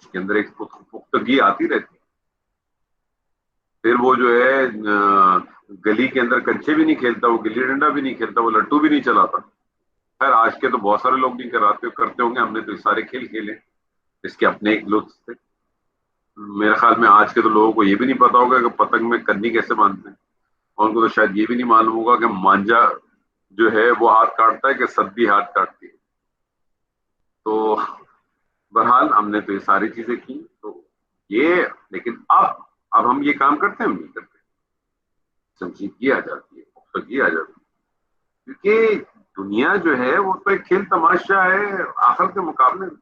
اس کے اندر ایک پختگی آتی رہتی ہے. پھر وہ جو ہے گلی کے اندر کنچے بھی نہیں کھیلتا، وہ گلی ڈنڈا بھی نہیں کھیلتا، وہ لٹو بھی نہیں چلاتا. خیر آج کے تو بہت سارے لوگ نہیں کرتے ہوں گے، ہم نے تو سارے کھیل کھیلے، اس کے اپنے ایک لطف تھے. میرے خیال میں آج کے تو لوگوں کو یہ بھی نہیں پتا ہوگا کہ پتنگ میں کنی کیسے باندھتے ہیں، اور ان کو تو شاید یہ بھی نہیں معلوم ہوگا کہ مانجا جو ہے وہ ہاتھ کاٹتا ہے کہ سدی ہاتھ کاٹتی ہے. تو بہرحال ہم نے تو یہ ساری چیزیں کی. تو یہ لیکن اب ہم یہ کام کرتے ہیں، ہم نہیں کرتے. سنجیدگی آ جاتی ہے، پختگی آ جاتی ہے، کیونکہ دنیا جو ہے وہ تو ایک کھیل تماشا ہے آخر کے مقابلے میں،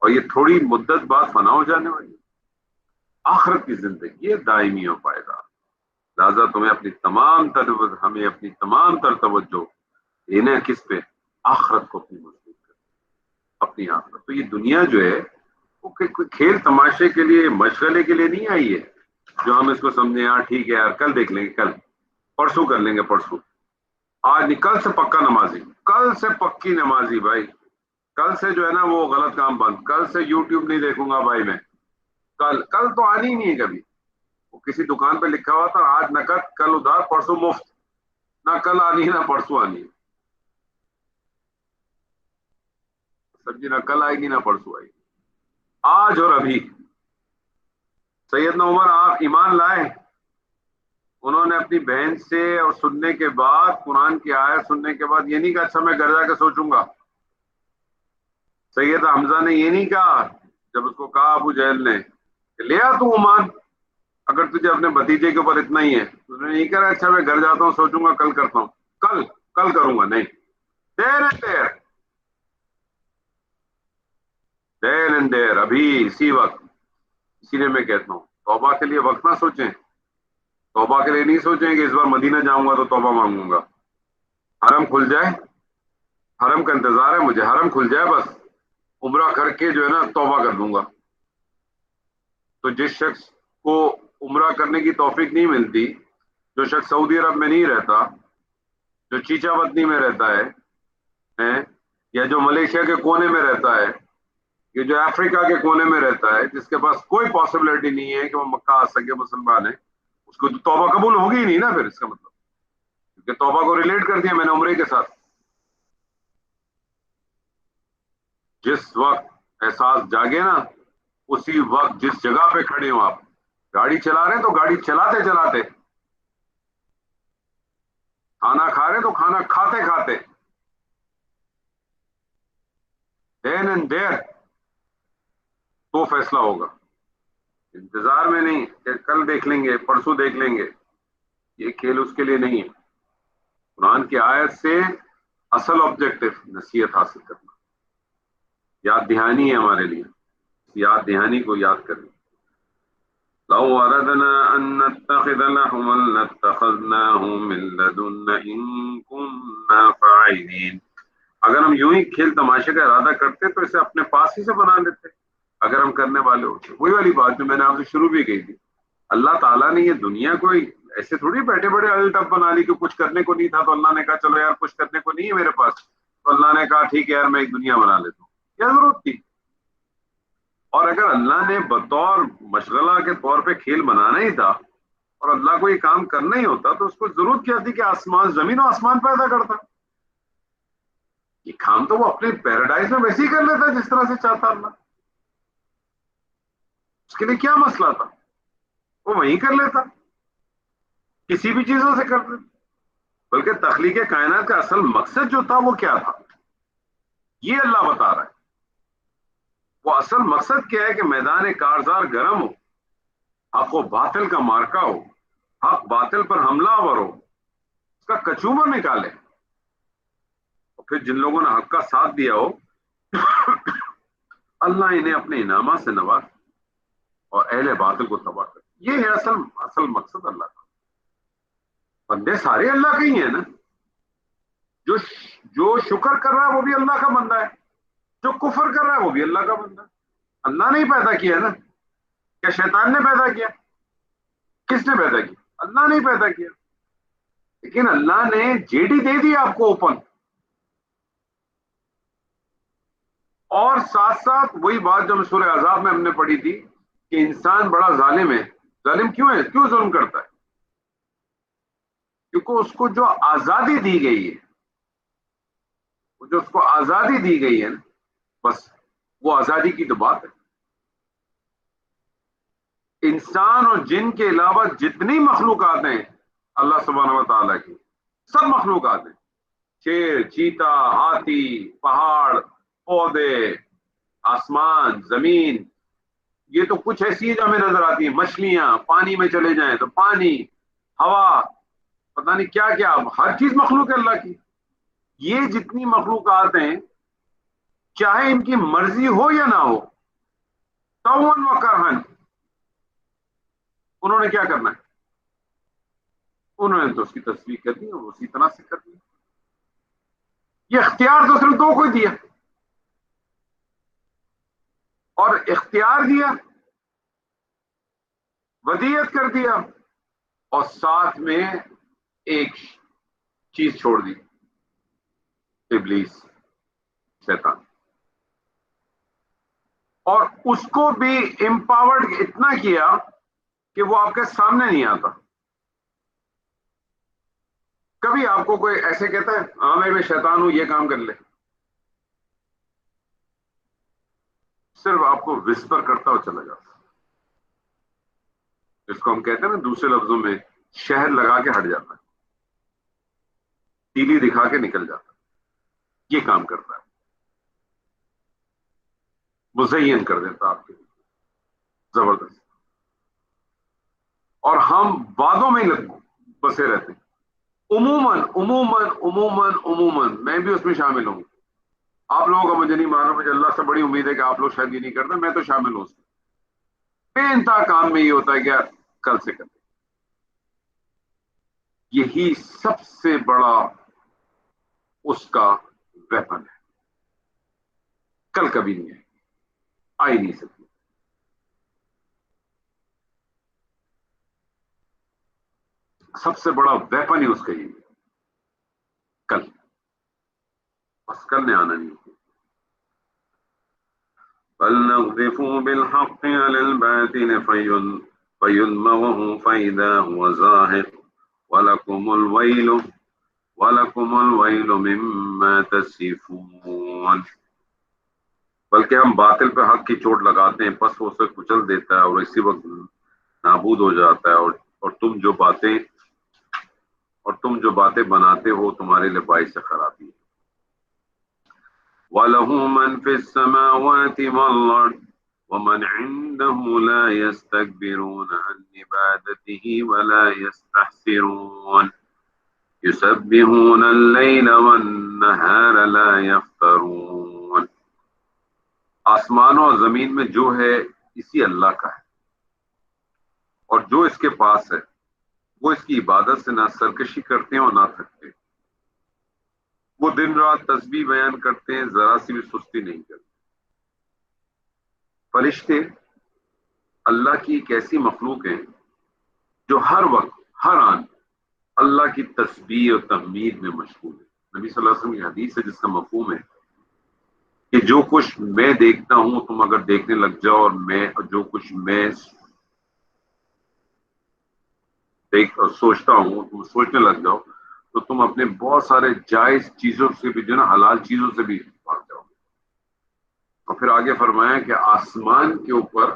اور یہ تھوڑی مدت بعد فنا ہو جانے والی ہے. آخرت کی زندگی ہے دائمی اور پائیدار. لہٰذا ہمیں اپنی تمام تر توجہ دینا کس پہ؟ آخرت کو اپنی مضبوط کرنا، اپنی آخرت. تو یہ دنیا جو ہے وہ کوئی کھیل تماشے کے لیے، مشغلے کے لیے نہیں آئی ہے جو ہم اس کو سمجھیں یار ٹھیک ہے یار کل دیکھ لیں گے، کل پرسوں کر لیں گے، پرسوں آج نہیں، کل سے پکا نمازی، کل سے پکی نمازی بھائی، کل سے جو ہے نا وہ غلط کام بند، کل سے یوٹیوب نہیں دیکھوں گا بھائی میں. کل تو آنی ہی نہیں ہے کبھی. وہ کسی دکان پہ لکھا ہوا تھا آج نقد کل ادھار پرسوں مفت، نہ کل آنی ہے نہ پرسوں آنی ہے. سبزی نہ کل آئے گی نہ پرسوں آئے گی، آج اور ابھی. سیدنا عمر آپ ایمان لائے، انہوں نے اپنی بہن سے اور سننے کے بعد، قرآن کی آیت سننے کے بعد یہ نہیں کہا اچھا میں گھر جا کے سوچوں گا. سید حمزہ نے یہ نہیں کہا جب اس کو کہا ابو جہل نے کہ لے آ تو عمان، اگر تجھے اپنے بھتیجے کے اوپر اتنا ہی ہے، اس نے نہیں کہا اچھا میں گھر جاتا ہوں سوچوں گا کل کرتا ہوں، کل کل کروں گا، نہیں، there and there, there and there, ابھی اسی وقت. اسی لیے میں کہتا ہوں توبہ کے لیے وقت نہ سوچیں، توبہ کے لیے نہیں سوچیں کہ اس بار مدینہ جاؤں گا تو توبہ مانگوں گا. حرم کھل جائے، حرم کا انتظار ہے مجھے، حرم کھل جائے بس عمرہ کر کے جو ہے نا توبہ کر دوں گا. تو جس شخص کو عمرہ کرنے کی توفیق نہیں ملتی، جو شخص سعودی عرب میں نہیں رہتا، جو چیچا وطنی میں رہتا ہے ہیں، یا جو ملیشیا کے کونے میں رہتا ہے، یہ جو افریقہ کے کونے میں رہتا ہے، جس کے پاس کوئی پاسبلٹی نہیں ہے کہ وہ مکہ آ سکے، مسلمان ہے، اس کو تو توبہ قبول ہوگی ہی نہیں نا پھر، اس کا مطلب کیونکہ توبہ کو ریلیٹ کر دیا میں نے عمرے کے ساتھ. جس وقت احساس جاگے نا، اسی وقت جس جگہ پہ کھڑے ہو آپ، گاڑی چلا رہے ہیں تو گاڑی چلاتے چلاتے، کھانا کھا رہے ہیں تو کھانا کھاتے کھاتے، دین اینڈ دیر تو فیصلہ ہوگا. انتظار میں نہیں کہ کل دیکھ لیں گے پرسوں دیکھ لیں گے، یہ کھیل اس کے لیے نہیں ہے. قرآن کی آیت سے اصل آبجیکٹو نصیحت حاصل کرنا، یاد دہانی ہے ہمارے لیے، یاد دہانی کو یاد کریں. لو اردنا ان نتخذ لهوا لاتخذناه من لدنا ان كنا فاعلين. اگر ہم یوں ہی کھیل تماشے کا ارادہ کرتے تو اسے اپنے پاس ہی سے بنا لیتے، اگر ہم کرنے والے ہوتے. وہی والی بات جو میں نے آپ سے شروع بھی کہی تھی، اللہ تعالیٰ نے یہ دنیا کوئی ایسے تھوڑی بیٹھے بڑے الٹپ بنا لی کہ کچھ کرنے کو نہیں تھا تو اللہ نے کہا چلو یار کچھ کرنے کو نہیں ہے میرے پاس، تو اللہ نے کہا ٹھیک ہے یار میں ایک دنیا بنا لیتا ہوں. کیا ضرورت تھی؟ اور اگر اللہ نے بطور مشغلہ کے طور پہ کھیل بنانا ہی تھا اور اللہ کو یہ کام کرنا ہی ہوتا تو اس کو ضرورت کیا تھی کہ آسمان، زمین و آسمان پیدا کرتا؟ یہ کام تو وہ اپنے پیراڈائز میں ویسے ہی کر لیتا جس طرح سے چاہتا اللہ. اس کے لیے کیا مسئلہ تھا؟ وہ وہیں کر لیتا، کسی بھی چیزوں سے کر لیتا. بلکہ تخلیق کائنات کا اصل مقصد جو تھا وہ کیا تھا، یہ اللہ بتا رہا ہے. وہ اصل مقصد کیا ہے کہ میدان کارزار گرم ہو، حق و باطل کا مارکا ہو، حق باطل پر حملہ آور ہو، اس کا کچومر نکالے، اور پھر جن لوگوں نے حق کا ساتھ دیا ہو اللہ انہیں اپنے انعامات سے نواز اور اہل باطل کو تباہ کر. یہ ہے اصل مقصد اللہ کا. بندے سارے اللہ کے ہی ہیں نا، جو جو شکر کر رہا ہے وہ بھی اللہ کا بندہ ہے، جو کفر کر رہا ہے وہ بھی اللہ کا بندہ ہے. اللہ نے ہی پیدا کیا ہے نا، کیا شیطان نے پیدا کیا؟ کس نے پیدا کیا؟ اللہ نے ہی پیدا کیا. لیکن اللہ نے جے ڈی دے دی آپ کو اوپن، اور ساتھ ساتھ وہی بات جو سورہ عذاب میں ہم نے پڑھی تھی کہ انسان بڑا ظالم ہے. ظالم کیوں ہے؟ کیوں ظلم کرتا ہے؟ کیونکہ اس کو جو آزادی دی گئی ہے، جو اس کو آزادی دی گئی ہے نا، بس وہ آزادی کی تو بات ہے. انسان اور جن کے علاوہ جتنی مخلوقات ہیں اللہ سبحانہ و تعالیٰ کی، سب مخلوقات ہیں، شیر، چیتا، ہاتھی، پہاڑ، پودے، آسمان، زمین، یہ تو کچھ ایسی جو ہمیں نظر آتی ہیں، مچھلیاں، پانی میں چلے جائیں تو پانی، ہوا، پتہ نہیں کیا کیا، ہر چیز مخلوق ہے اللہ کی. یہ جتنی مخلوقات ہیں چاہے ان کی مرضی ہو یا نہ ہو، تون و کرہن، انہوں نے کیا کرنا ہے؟ انہوں نے تو اس کی تصویر کرنی اور اسی طرح سے کرنی. یہ اختیار تو صرف دو کو ہی دیا، اور اختیار دیا، ودیت کر دیا، اور ساتھ میں ایک چیز چھوڑ دی، ابلیس، شیطان. اور اس کو بھی امپاورڈ اتنا کیا کہ وہ آپ کے سامنے نہیں آتا. کبھی آپ کو کوئی ایسے کہتا ہے ہاں میں شیطان ہوں یہ کام کر لے؟ صرف آپ کو وسپر کرتا ہوا چلا جاتا، جس کو ہم کہتے ہیں نا دوسرے لفظوں میں شہر لگا کے ہٹ جاتا ہے، تیلی دکھا کے نکل جاتا ہے، یہ کام کرتا ہے. مزین کر دیتا آپ کے لیے زبردست. اور ہم وعدوں میں بسے رہتے ہیں. عموماً عموماً عموماً عموماً میں بھی اس میں شامل ہوں. آپ لوگوں کا مجھے نہیں معلوم، مجھے اللہ سے بڑی امید ہے کہ آپ لوگ شاید یہ نہیں کرتے، میں تو شامل ہوں اس میں. بے انتہا کام میں یہ ہوتا ہے کہ کل سے کرتے. یہی سب سے بڑا اس کا ویپن ہے. کل کبھی نہیں ہے، آ ہی نہیں سکتی. سب سے بڑا ویپن ہی اس کا یہ ہے، کل. بس کل نے آنا نہیں. بل نقذف بالحق على الباطل فيدمغه فإذا هو زاهق ولكم الويل مما تصفون. بلکہ ہم باطل پہ حق کی چوٹ لگاتے ہیں، پس وہ اسے کچل دیتا ہے اور اسی وقت نابود ہو جاتا ہے. اور تم جو باتیں بناتے ہو تمہارے لیے باعث خرابی ہے. وَلَهُ مَنْ فِي السَّمَاوَاتِ وَالْأَرْضِ وَمَنْ عِنْدَهُ لَا يَسْتَكْبِرُونَ عَنْ عِبَادَتِهِ وَلَا يَسْتَحْسِرُونَ يُسَبِّحُونَ اللَّيْلَ وَالنَّهَارَ لَا يَفْتَرُونَ. آسمانوں اور زمین میں جو ہے اسی اللہ کا ہے، اور جو اس کے پاس ہے وہ اس کی عبادت سے نہ سرکشی کرتے ہیں اور نہ تھکتے. وہ دن رات تسبیح بیان کرتے ہیں، ذرا سی بھی سستی نہیں کرتے. فرشتے اللہ کی ایک ایسی مخلوق ہیں جو ہر وقت ہر آن اللہ کی تسبیح اور تحمید میں مشغول ہے. نبی صلی اللہ علیہ وسلم کی حدیث ہے جس کا مفہوم ہے کہ جو کچھ میں دیکھتا ہوں تم اگر دیکھنے لگ جاؤ، اور جو کچھ میں دیکھ اور سوچتا ہوں تم سوچنے لگ جاؤ، تو تم اپنے بہت سارے جائز چیزوں سے بھی جو نا حلال چیزوں سے بھی بھاگ جاؤ. اور پھر آگے فرمایا کہ آسمان کے اوپر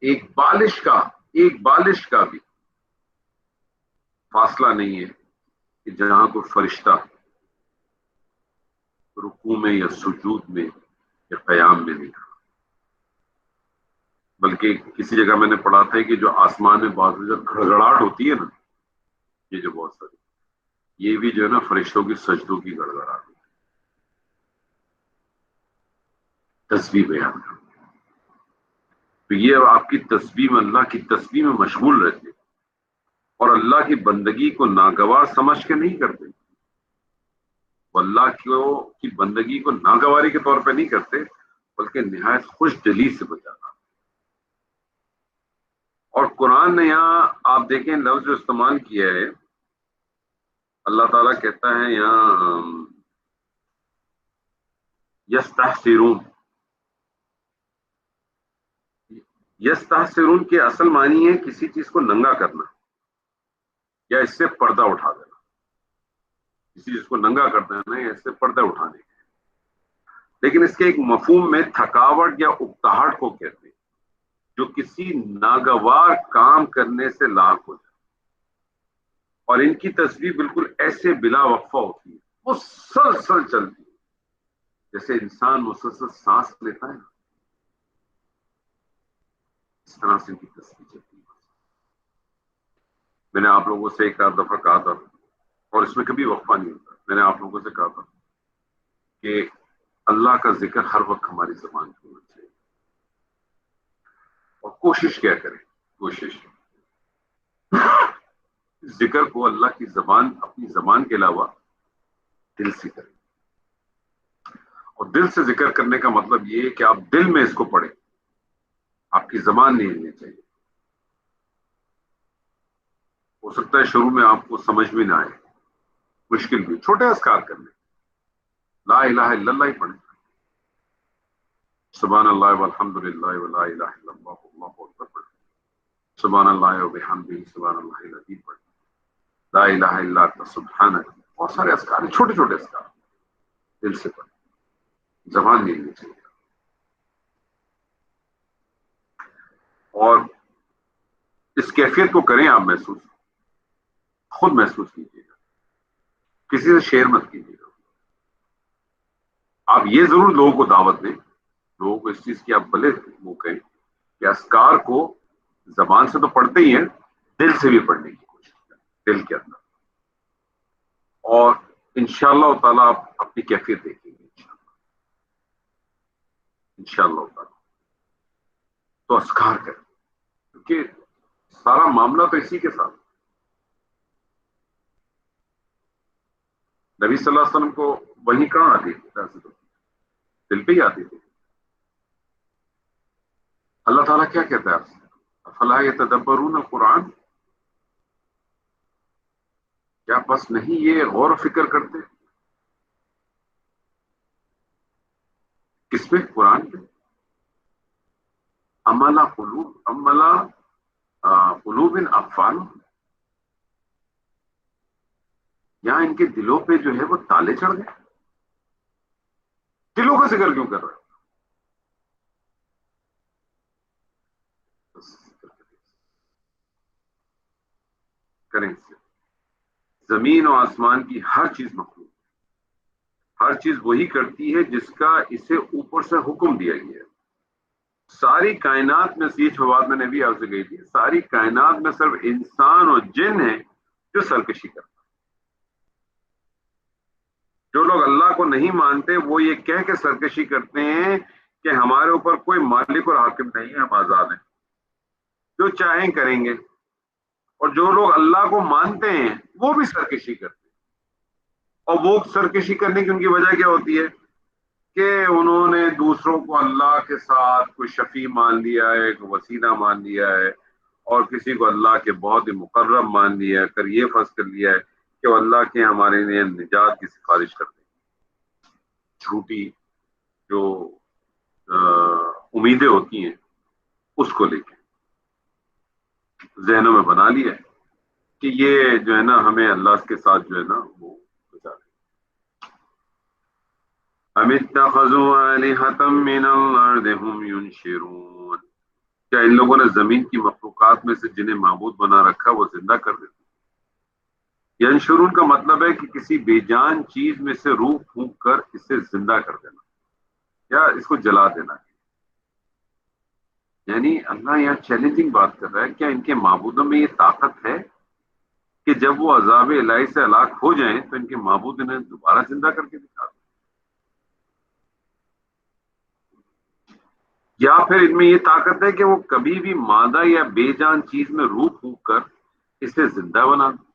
ایک بالش کا بھی فاصلہ نہیں ہے کہ جہاں کوئی فرشتہ رکوع میں یا سجود میں یا قیام میں نہیں. بلکہ کسی جگہ میں نے پڑھا تھا کہ جو آسمان میں بعض گڑگڑاہٹ ہوتی ہے نا، یہ جو بہت ساری یہ بھی جو ہے نا فرشتوں کی سجدوں کی گڑگڑاہٹ ہوتی ہے. تسبیح بیان کرنا، تو یہ آپ کی تسبیح میں اللہ کی تسبیح میں مشغول رہتے ہیں اور اللہ کی بندگی کو ناگوار سمجھ کے نہیں کرتے. وہ اللہ کی بندگی کو ناگواری کے طور پہ نہیں کرتے، بلکہ نہایت خوش دلی سے بجانا. اور قرآن نے یہاں آپ دیکھیں لفظ جو استعمال کیا ہے، اللہ تعالیٰ کہتا ہے یہاں یستحسرون. یستحسرون کی اصل معنی ہے کسی چیز کو ننگا کرنا یا اس سے پردہ اٹھا دینا. کسی چیز کو ننگا کرنا ہے نا، یا اس سے پردہ اٹھانے کا. لیکن اس کے ایک مفہوم میں تھکاوٹ یا اکتاہٹ کو کہتے ہیں جو کسی ناگوار کام کرنے سے لاحق ہو جائے. اور ان کی تسبیح بالکل ایسے بلا وقفہ ہوتی ہے، مسلسل چلتی ہے، جیسے انسان مسلسل سانس لیتا ہے، اس طرح سے ان کی تسبیح چلتی ہے. میں نے آپ لوگوں سے ایک آدھ دفعہ کہا تھا، اور اس میں کبھی وقفہ نہیں ہوتا، میں نے آپ لوگوں سے کہا تھا کہ اللہ کا ذکر ہر وقت ہماری زبان پہ ہونا چاہیے. اور کوشش کیا کریں، کوشش ذکر کو اللہ کی زبان، اپنی زبان کے علاوہ دل سے کریں. اور دل سے ذکر کرنے کا مطلب یہ ہے کہ آپ دل میں اس کو پڑھیں، آپ کی زبان نہیں ہلنی چاہیے. ہو سکتا ہے شروع میں آپ کو سمجھ بھی نہ آئے، مشکل بھی. چھوٹے اذکار کرنے، لا الہ الا اللہ ہی پڑھیں، سبحان اللہ والحمد للہ ولا الہ الا اللہ واللہ اکبر پڑھیں، سبحان اللہ وبحمدہ سبحان اللہ العظیم پڑھیں، لا الہ الا انت سبحانک. بہت سارے اذکار ہیں، چھوٹے چھوٹے اذکار، دل سے پڑھیں، زبان نہیں ہلنی چاہیے. اور اس کیفیت کو کریں آپ محسوس، خود محسوس کیجیے گا، کسی سے شیئر مت کیجیے گا. آپ یہ ضرور لوگوں کو دعوت دیں، لوگوں کو اس چیز کی آپ بھلے وہ کہیں کہ اذکار کو زبان سے تو پڑھتے ہی ہیں، دل سے بھی پڑھنے کی کوشش کریں، دل کے اندر، اور انشاءاللہ تعالیٰ آپ اپنی کیفیت دیکھیں گے انشاءاللہ تعالیٰ۔ تو اذکار کریں، کیونکہ سارا معاملہ تو اسی کے ساتھ۔ نبی صلی اللہ علیہ وسلم کو وہی کہاں آتی تھی؟ دل پہ ہی آتی تھی۔ اللہ تعالیٰ کیا کہتا ہے آپ سے؟ افلا یتدبرون القرآن، کیا بس نہیں یہ غور و فکر کرتے؟ کس پہ؟ قرآن پہ۔ املا قلوب، املا قلوب اقفال، یہاں ان کے دلوں پہ جو ہے وہ تالے چڑھ گئے۔ دلوں کا ذکر کیوں کر رہا ہے؟ کریں سے زمین و آسمان کی ہر چیز مخلوق، ہر چیز وہی کرتی ہے جس کا اسے اوپر سے حکم دیا گیا ہے۔ ساری کائنات میں، یہ بات میں نے بھی آپ سے کہی تھی، ساری کائنات میں صرف انسان اور جن ہے جو سرکشی کرتا ہے۔ جو لوگ اللہ کو نہیں مانتے وہ یہ کہہ کے سرکشی کرتے ہیں کہ ہمارے اوپر کوئی مالک اور حاکم نہیں ہے، ہم آزاد ہیں، جو چاہیں کریں گے۔ اور جو لوگ اللہ کو مانتے ہیں وہ بھی سرکشی کرتے ہیں، اور وہ سرکشی کرنے کی ان کی وجہ کیا ہوتی ہے کہ انہوں نے دوسروں کو اللہ کے ساتھ کوئی شفیع مان لیا ہے، کوئی وسیلہ مان لیا ہے، اور کسی کو اللہ کے بہت ہی مقرب مان لیا ہے، پھر یہ فرض کر لیا ہے کہ وہ اللہ کے ہمارے لیے نجات کی سفارش کرتے ہیں۔ جھوٹی جو امیدیں ہوتی ہیں اس کو لے کے ذہنوں میں بنا لیا ہے کہ یہ جو ہے نا ہمیں اللہ کے ساتھ جو ہے نا وہ بچا لے۔ ام اتخذوا آلہۃ من الارض هم ینشرون، کیا ان لوگوں نے زمین کی مخلوقات میں سے جنہیں معبود بنا رکھا وہ زندہ کر دیتے؟ ینشرون کا مطلب ہے کہ کسی بے جان چیز میں سے روح پھونک کر اسے زندہ کر دینا یا اس کو جلا دینا۔ یعنی اللہ یہاں چیلنجنگ بات کر رہا ہے، کیا ان کے معبودوں میں یہ طاقت ہے کہ جب وہ عذاب الہی سے ہلاک ہو جائیں تو ان کے معبود انہیں دوبارہ زندہ کر کے دکھا دیں؟ یا پھر ان میں یہ طاقت ہے کہ وہ کبھی بھی مادہ یا بے جان چیز میں روح پھونک کر اسے زندہ بنا دیں؟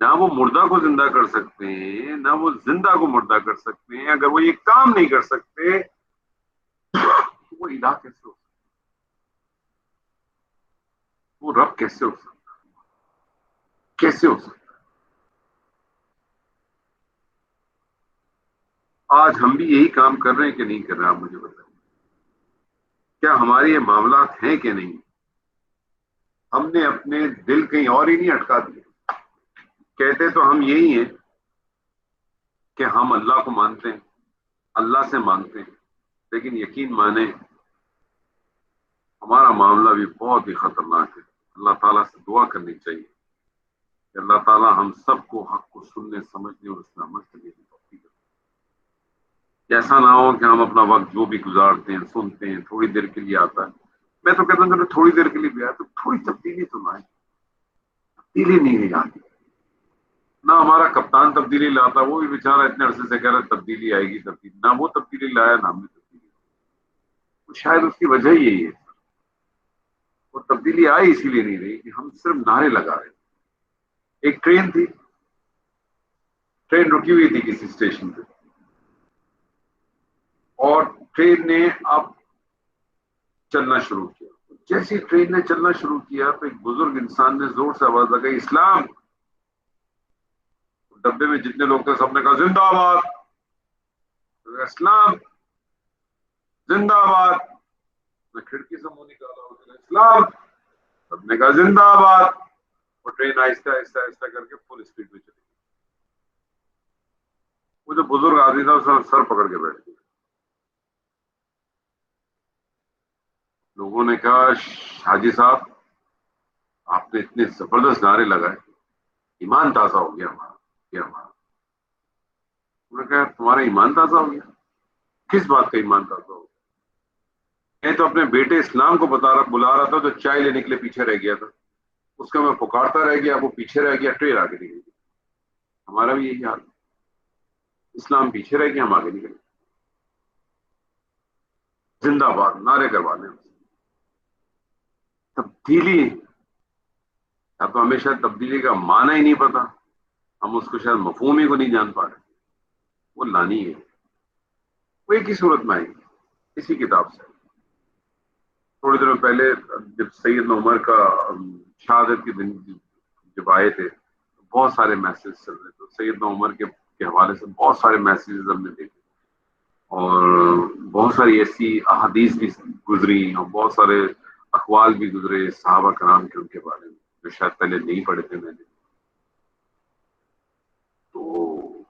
نہ وہ مردہ کو زندہ کر سکتے ہیں، نہ وہ زندہ کو مردہ کر سکتے ہیں۔ اگر وہ یہ کام نہیں کر سکتے تو وہ الہ کیسے ہو سکتا؟ وہ رب کیسے ہو سکتا؟ کیسے ہو سکتا؟ آج ہم بھی یہی کام کر رہے ہیں کہ نہیں کر رہے؟ آپ مجھے بتائیں، کیا ہمارے یہ معاملات ہیں کہ نہیں؟ ہم نے اپنے دل کہیں اور ہی نہیں اٹکا دیے۔ کہتے تو ہم یہی ہیں کہ ہم اللہ کو مانتے ہیں، اللہ سے مانتے ہیں، لیکن یقین مانیں ہمارا معاملہ بھی بہت ہی خطرناک ہے۔ اللہ تعالیٰ سے دعا کرنی چاہیے کہ اللہ تعالیٰ ہم سب کو حق کو سننے، سمجھنے اور اس میں عمل کرنے کی توفیق دے۔ ایسا نہ ہو کہ ہم اپنا وقت جو بھی گزارتے ہیں، سنتے ہیں، تھوڑی دیر کے لیے آتا ہے، میں تو کہتا ہوں کہ تھوڑی دیر کے لیے بھی آیا تو تھوڑی تبدیلی تو لائے۔ تبدیلی نہیں آتی، نہ ہمارا کپتان تبدیلی لاتا، وہ بھی بیچارہ اتنے عرصے سے کہہ رہا ہے تبدیلی آئے گی، تبدیلی، نہ وہ تبدیلی لایا نہ ہم نے تبدیلی لائی۔ شاید اس کی وجہ یہی ہے، وہ تبدیلی آئی اسی لیے نہیں رہی کہ ہم صرف نعرے لگا رہے ہیں۔ ایک ٹرین تھی، ٹرین رکی ہوئی تھی کسی اسٹیشن پہ، اور ٹرین نے اب چلنا شروع کیا۔ جیسے ٹرین نے چلنا شروع کیا تو ایک بزرگ انسان نے زور سے آواز لگائی، اسلام! ڈبے میں جتنے لوگ تھے سب نے کہا زندہ آباد، اسلام زندہ آباد۔ میں کھڑکی سے منہ نکالا، اسلام! سب نے کہا زندہ آباد، اور ٹرین آہستہ آہستہ آہستہ کر کے فل اسپیڈ میں چلی۔ وہ جو بزرگ آدمی تھا اس نے سر پکڑ کے بیٹھ گیا۔ لوگوں نے کہا حاجی صاحب آپ نے اتنے زبردست نعرے لگائے، ایمان تازہ ہو گیا ہمارا، کیا ہمارا؟ انہوں نے کہا تمہارا ایمان تازہ ہو گیا؟ کس بات کا ایمان تھا؟ تو میں تو اپنے بیٹے اسلام کو بلا رہا تھا تو چائے لینے کے لیے پیچھے رہ گیا تھا، اس کا میں پکارتا رہ گیا، وہ پیچھے رہ گیا، ٹرین آگے نکل گئی۔ ہمارا بھی یہی حال، اسلام پیچھے رہ گیا، ہم آگے نکل گئے۔ زندہ باد نعرے کروانے، تبدیلی، اب تو ہمیں شاید تبدیلی کا معنی ہی نہیں پتا، ہم اس کو شاید مفہوم ہی کو نہیں جان پا رہے۔ وہ لانی ہے، وہ ایک ہی صورت میں آئی اسی کتاب سے۔ تھوڑے دنوں پہلے جب سیدنا عمر کا شہادت کے دن جب آئے تھے، بہت سارے میسج چل رہے تھے سیدنا عمر کے حوالے سے، بہت سارے میسیجز ہم نے دیکھے، اور بہت ساری ایسی احادیث بھی گزری اور بہت سارے اقوال بھی گزرے صحابہ کرام کے ان کے بارے میں، جو شاید پہلے نہیں پڑھے تھے میں نے۔ تو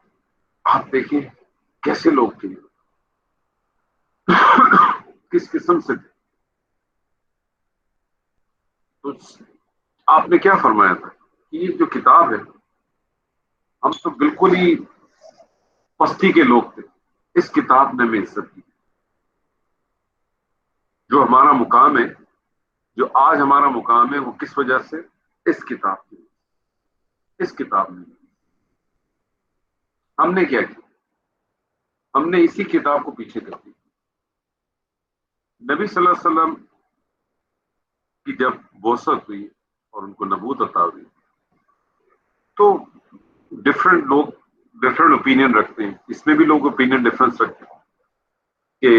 آپ دیکھیں کیسے لوگ تھے، کس قسم سے تھے۔ تو آپ نے کیا فرمایا تھا کہ یہ جو کتاب ہے، ہم تو بالکل ہی پستی کے لوگ تھے، اس کتاب نے ہمیں عزت دی۔ جو ہمارا مقام ہے، جو آج ہمارا مقام ہے، وہ کس وجہ سے؟ اس کتاب کی، اس کتاب نے۔ ہم نے کیا کیا؟ ہم نے اسی کتاب کو پیچھے کر دیا۔ نبی صلی اللہ علیہ وسلم کی جب بعثت ہوئی اور ان کو نبوت عطا ہوئی، تو ڈفرینٹ لوگ ڈفرینٹ اوپینین رکھتے ہیں، اس میں بھی لوگ اوپینین ڈفرینس رکھتے ہیں کہ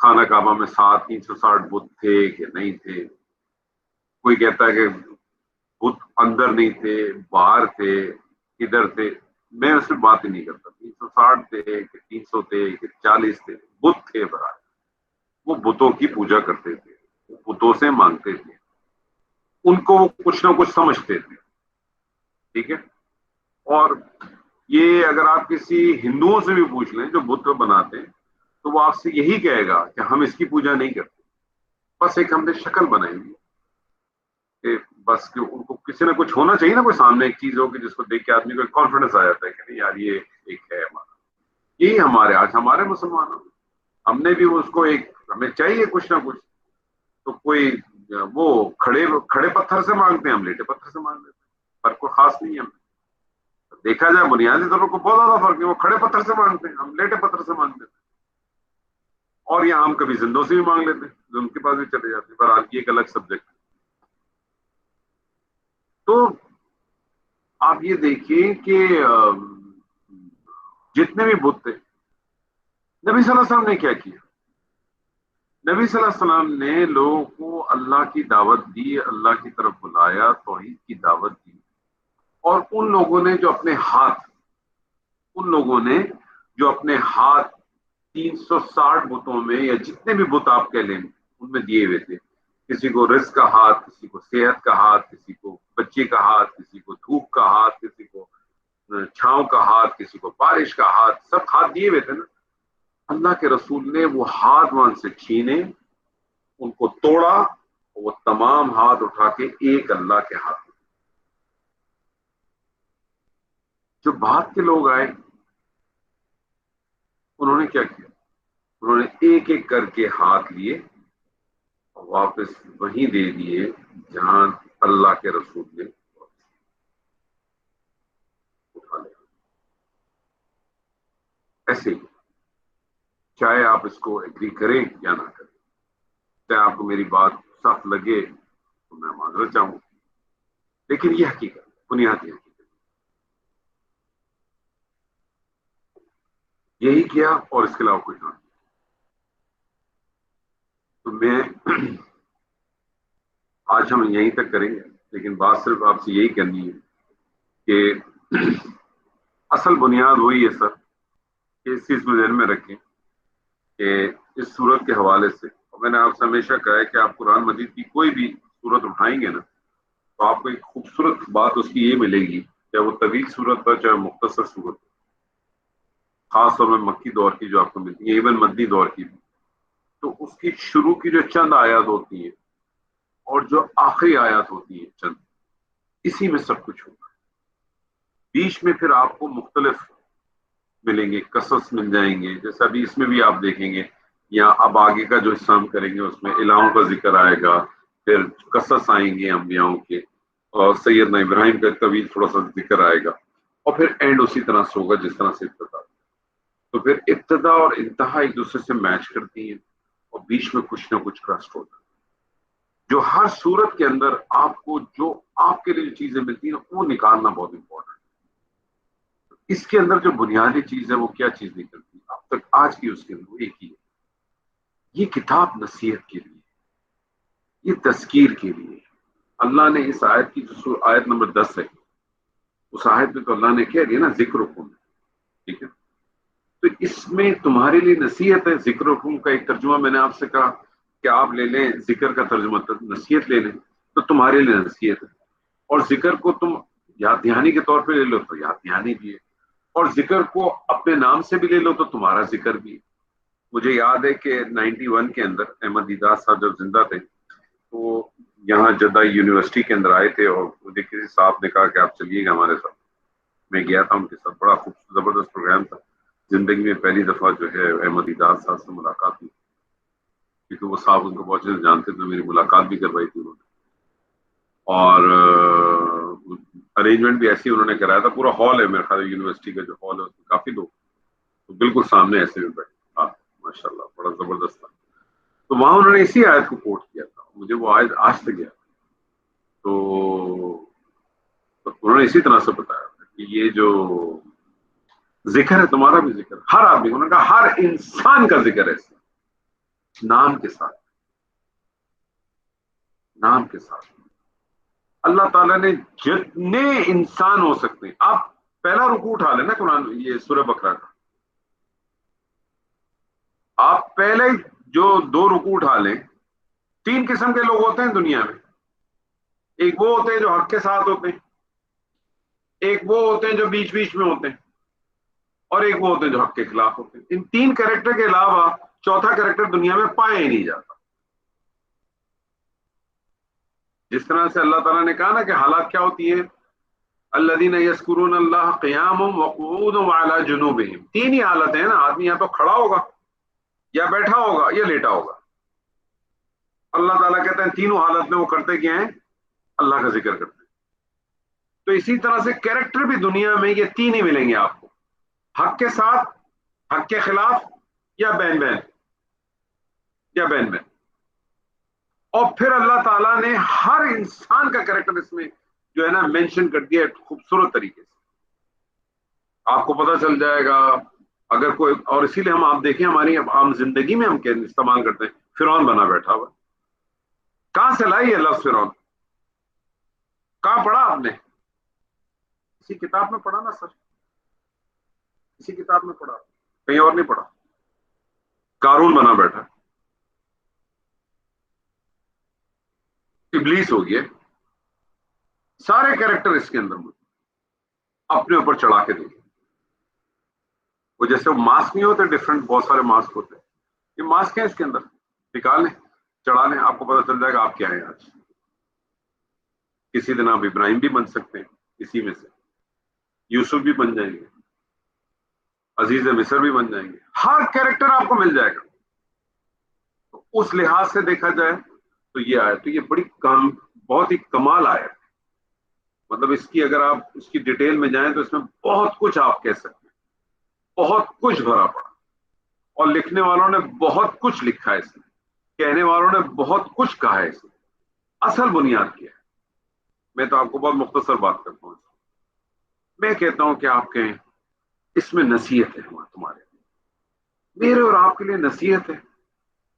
خانہ کعبہ میں 360 بت تھے کہ نہیں تھے۔ کوئی کہتا ہے کہ بت اندر نہیں تھے، باہر تھے، ادھر تھے۔ میں اس میں بات ہی نہیں کرتا، 360 تھے کہ 300 تھے کہ 40 تھے، بت تھے برابر۔ وہ بتوں کی پوجا کرتے تھے، وہ بتوں سے مانگتے تھے، ان کو وہ کچھ نہ کچھ سمجھتے تھے، ٹھیک ہے۔ اور یہ اگر آپ کسی ہندوؤں سے بھی پوچھ لیں جو بت بناتے ہیں، تو وہ آپ سے یہی کہے گا کہ ہم اس کی پوجا نہیں کرتے، بس ایک ہم نے شکل بنائی ہوئی کہ بس کہ ان کو کسی نہ کچھ ہونا چاہیے نا، کوئی سامنے ایک چیز ہو کہ جس کو دیکھ کے آدمی کو کانفیڈنس آ جاتا ہے کہ نہیں یار یہ ایک ہے ہمارا۔ یہی ہمارے آج ہمارے مسلمانوں، ہم نے بھی اس کو ایک، ہمیں چاہیے کچھ نہ کچھ، تو کوئی وہ کھڑے پتھر سے مانگتے ہیں، ہم لیٹے پتھر سے مانگ لیتے ہیں، فرق کوئی خاص نہیں ہے ہمیں۔ دیکھا جائے بنیادی طور پر کو بہت زیادہ فرق ہے، وہ کھڑے پتھر سے مانگتے ہیں، ہم لیٹے پتھر سے مانگتے ہیں، اور یہاں ہم کبھی زندوں سے بھی مانگ لیتے ہیں، جو ان کے پاس بھی چلے جاتے ہیں، پر آج یہ ایک الگ سبجیکٹ ہے۔ تو آپ یہ دیکھیے کہ جتنے بھی بت تھے، نبی صلی اللہ علیہ وسلم نے کیا کیا؟ نبی صلی اللہ علیہ وسلم نے لوگوں کو اللہ کی دعوت دی، اللہ کی طرف بلایا، توحید کی دعوت دی، اور ان لوگوں نے جو اپنے ہاتھ 360 بتوں میں یا جتنے بھی بت آپ کہہ لیں ان میں دیے ہوئے تھے، کسی کو رزق کا ہاتھ، کسی کو صحت کا ہاتھ، کسی کو بچے کا ہاتھ، کسی کو دھوپ کا ہاتھ، کسی کو چھاؤں کا ہاتھ، کسی کو بارش کا ہاتھ، سب ہاتھ دیے ہوئے تھے نا۔ اللہ کے رسول نے وہ ہاتھ وہاں سے چھینے، ان کو توڑا، وہ تمام ہاتھ اٹھا کے ایک اللہ کے ہاتھ میں۔ جو بعد کے لوگ آئے انہوں نے کیا کیا؟ انہوں نے ایک ایک کر کے ہاتھ لیے اور واپس وہیں دے دیے جہاں اللہ کے رسول نے اٹھا لیا۔ ایسے ہی چاہے آپ اس کو ایگری کریں یا نہ کریں، چاہے آپ کو میری بات سخت لگے تو میں معذرت چاہوں، لیکن یہ حقیقت، بنیادی حقیقت یہی کیا، اور اس کے علاوہ کچھ نہ۔ تو میں آج ہم یہیں تک کریں گے، لیکن بات صرف آپ سے یہی کرنی ہے کہ اصل بنیاد وہی ہے سر، کہ اس چیز کو ذہن میں رکھیں کہ اس صورت کے حوالے سے، اور میں نے آپ سے ہمیشہ کہا ہے کہ آپ قرآن مجید کی کوئی بھی صورت اٹھائیں گے نا، تو آپ کو ایک خوبصورت بات اس کی یہ ملے گی، چاہے وہ طویل صورت ہو چاہے مختصر صورت ہو، خاص طور میں مکی دور کی جو آپ کو ملتی ہے، ایون مدنی دور کی بھی، تو اس کی شروع کی جو چند آیات ہوتی ہیں اور جو آخری آیات ہوتی ہیں چند، اسی میں سب کچھ ہوگا۔ بیچ میں پھر آپ کو مختلف ملیں گے، قصص مل جائیں گے، جیسے ابھی اس میں بھی آپ دیکھیں گے، یا اب آگے کا جو حصہ ہم کریں گے اس میں الہوں کا ذکر آئے گا، پھر قصص آئیں گے انبیاؤں کے، اور سیدنا ابراہیم کا طویل تھوڑا سا ذکر آئے گا، اور پھر اینڈ اسی طرح سے ہوگا جس طرح سے ابتدا۔ تو پھر ابتدا اور انتہا ایک دوسرے سے میچ کرتی ہیں، اور بیچ میں کچھ نہ کچھ ٹرسٹ ہوتا ہے، جو ہر صورت کے اندر آپ کو جو آپ کے لیے جو چیزیں ملتی ہیں وہ نکالنا بہت امپورٹنٹ ہے۔ اس کے اندر جو بنیادی چیز ہے وہ کیا چیز نکلتی ہے اب تک آج کی، اس کے اندر وہ ایک ہی ہے، یہ کتاب نصیحت کے لیے، یہ تذکیر کے لیے۔ اللہ نے اس آیت کی جو آیت نمبر 10 ہے، اس آیت میں تو اللہ نے کہہ دیا نا ذکر حکم، ٹھیک ہے، تو اس میں تمہارے لیے نصیحت ہے۔ ذکر حکم کا ایک ترجمہ میں نے آپ سے کہا کہ آپ لے لیں، ذکر کا ترجمہ نصیحت لے لیں، تو تمہارے لیے نصیحت ہے، اور ذکر کو تم یاد دہانی کے طور پہ لے لو تو یاد دہانی بھی ہے، اور ذکر کو اپنے نام سے بھی لے لو تو تمہارا ذکر بھی ہے۔ مجھے یاد ہے کہ 91 کے اندر احمد دیدار صاحب جب زندہ تھے تو وہ یہاں جدہ یونیورسٹی کے اندر آئے تھے، اور مجھے کسی صاحب نے کہا کہ آپ چلیے گا ہمارے ساتھ۔ میں گیا تھا ان کے ساتھ، بڑا خوبصورت زبردست پروگرام تھا، زندگی میں پہلی دفعہ جو ہے احمد دیدار صاحب سے ملاقات ہوئی، کیونکہ وہ صاحب ان کو بہت اچھے سے جانتے تھے، میری ملاقات بھی کروائی تھی انہوں نے، اور ارینجمنٹ بھی ایسی انہوں نے کرایا تھا، پورا ہال ہے میرے خیال ہے، یونیورسٹی کا جو ہال ہے اس میں کافی لوگ، تو بالکل سامنے ایسے بھی بیٹھے، ہاں ماشاء اللہ بڑا زبردست تھا۔ تو وہاں انہوں نے اسی آیت کو کوٹ کیا تھا، مجھے وہ آیت آج تک گیا، تو انہوں نے اسی طرح سے بتایا تھا کہ یہ جو ذکر ہے تمہارا بھی ذکر، ہر آدمی، انہوں نے کہا ہر انسان کا ذکر ہے اس میں، نام کے ساتھ، نام کے ساتھ۔ اللہ تعالیٰ نے جتنے انسان ہو سکتے ہیں، آپ پہلا رکوع اٹھا لیں نا قرآن یہ سورہ بقرہ کا، آپ پہلے جو 2 رکوع اٹھا لیں، 3 قسم کے لوگ ہوتے ہیں دنیا میں، ایک وہ ہوتے ہیں جو حق کے ساتھ ہوتے ہیں، ایک وہ ہوتے ہیں جو بیچ بیچ میں ہوتے ہیں، اور ایک وہ ہوتے ہیں جو حق کے خلاف ہوتے ہیں۔ ان 3 کریکٹر کے علاوہ چوتھا کریکٹر دنیا میں پایا ہی نہیں جاتا۔ جس طرح سے اللہ تعالیٰ نے کہا نا کہ حالات کیا ہوتی ہیں، الذین یذکرون اللہ قیاما وقعودا وعلی جنوبہم، 3 ہی حالتیں ہیں نا، آدمی یا تو کھڑا ہوگا، یا بیٹھا ہوگا، یا لیٹا ہوگا۔ اللہ تعالیٰ کہتے ہیں تینوں حالت میں وہ کرتے کیا ہیں؟ اللہ کا ذکر کرتے ہیں۔ تو اسی طرح سے کریکٹر بھی دنیا میں یہ 3 ہی ملیں گے آپ کو، حق کے ساتھ، حق کے خلاف، یا بین بین، یا بین بین۔ اور پھر اللہ تعالیٰ نے ہر انسان کا کریکٹر اس میں جو ہے نا مینشن کر دیا ہے خوبصورت طریقے سے، آپ کو پتہ چل جائے گا اگر کوئی، اور اسی لیے ہم آپ دیکھیں ہماری عام زندگی میں ہم استعمال کرتے ہیں، فرعون بنا بیٹھا ہوا، کہاں سے لائی ہے لفظ فرعون؟ کہاں پڑھا آپ نے؟ اسی کتاب میں پڑھا نا سر، اسی کتاب میں پڑھا، کہیں اور نہیں پڑھا۔ قارون بنا بیٹھا، ابلیس ہو گیا، سارے کریکٹر اس کے اندر اپنے اوپر چڑھا کے دیکھیں، وہ جیسے وہ ماسک نہیں ہوتے ڈفرنٹ، بہت سارے ماسک ہوتے ہیں، یہ ماسک ہے اس کے اندر، نکال لیں، چڑھا لیں، آپ کو پتہ چل جائے گا آپ کیا ہیں آج۔ کسی دن آپ ابراہیم بھی بن سکتے ہیں اسی میں سے، یوسف بھی بن جائیں گے، عزیز مصر بھی بن جائیں گے، ہر کریکٹر آپ کو مل جائے گا۔ تو اس لحاظ سے دیکھا جائے تو یہ آیت، تو یہ بڑی بہت ہی کمال آیت، مطلب اس کی اگر آپ اس کی ڈیٹیل میں جائیں تو اس میں بہت کچھ آپ کہہ سکتے ہیں، بہت کچھ بھرا پڑا، اور لکھنے والوں نے بہت کچھ لکھا ہے اس میں، کہنے والوں نے بہت کچھ کہا ہے اس میں، اصل بنیاد کیا ہے؟ میں تو آپ کو بہت مختصر بات کرتا ہوں، میں کہتا ہوں کہ آپ کہیں اس میں نصیحت ہے تمہارے لیے، میرے اور آپ کے لیے نصیحت ہے،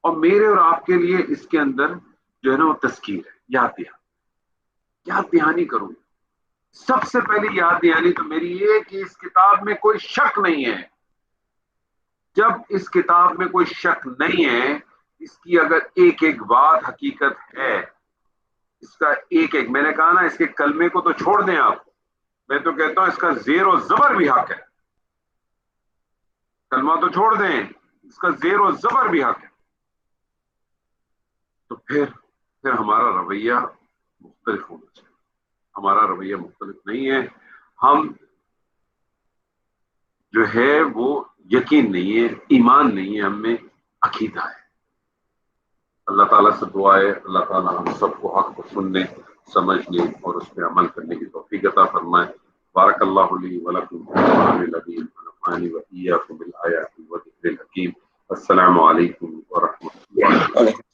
اور میرے اور آپ کے لیے اس کے اندر جو ہے نا وہ تذکیر ہے، یاد دہانی کروں۔ سب سے پہلی یاد دہانی تو میری یہ کہ اس کتاب میں کوئی شک نہیں ہے۔ جب اس کتاب میں کوئی شک نہیں ہے، اس کی اگر ایک ایک بات حقیقت ہے، اس کا ایک ایک، میں نے کہا نا اس کے کلمے کو تو چھوڑ دیں آپ، میں تو کہتا ہوں اس کا زیر و زبر بھی حق ہے، کلمہ تو چھوڑ دیں، اس کا زیر و زبر بھی حق ہے۔ تو پھر ہمارا رویہ مختلف ہونا چاہیے، ہمارا رویہ مختلف نہیں ہے۔ ہم جو ہے وہ یقین نہیں ہے، ایمان نہیں ہے، ہم میں عقیدہ ہے۔ اللہ تعالیٰ سے دعا ہے اللہ تعالیٰ ہم سب کو حق کو سننے، سمجھنے اور اس پہ عمل کرنے کی توفیق عطا فرمائے۔ بارک اللہ لی ولکم فی القرآن العظیم ونفعني وإياكم بالآیات والذکر الحکیم۔ السلام علیکم ورحمۃ اللہ۔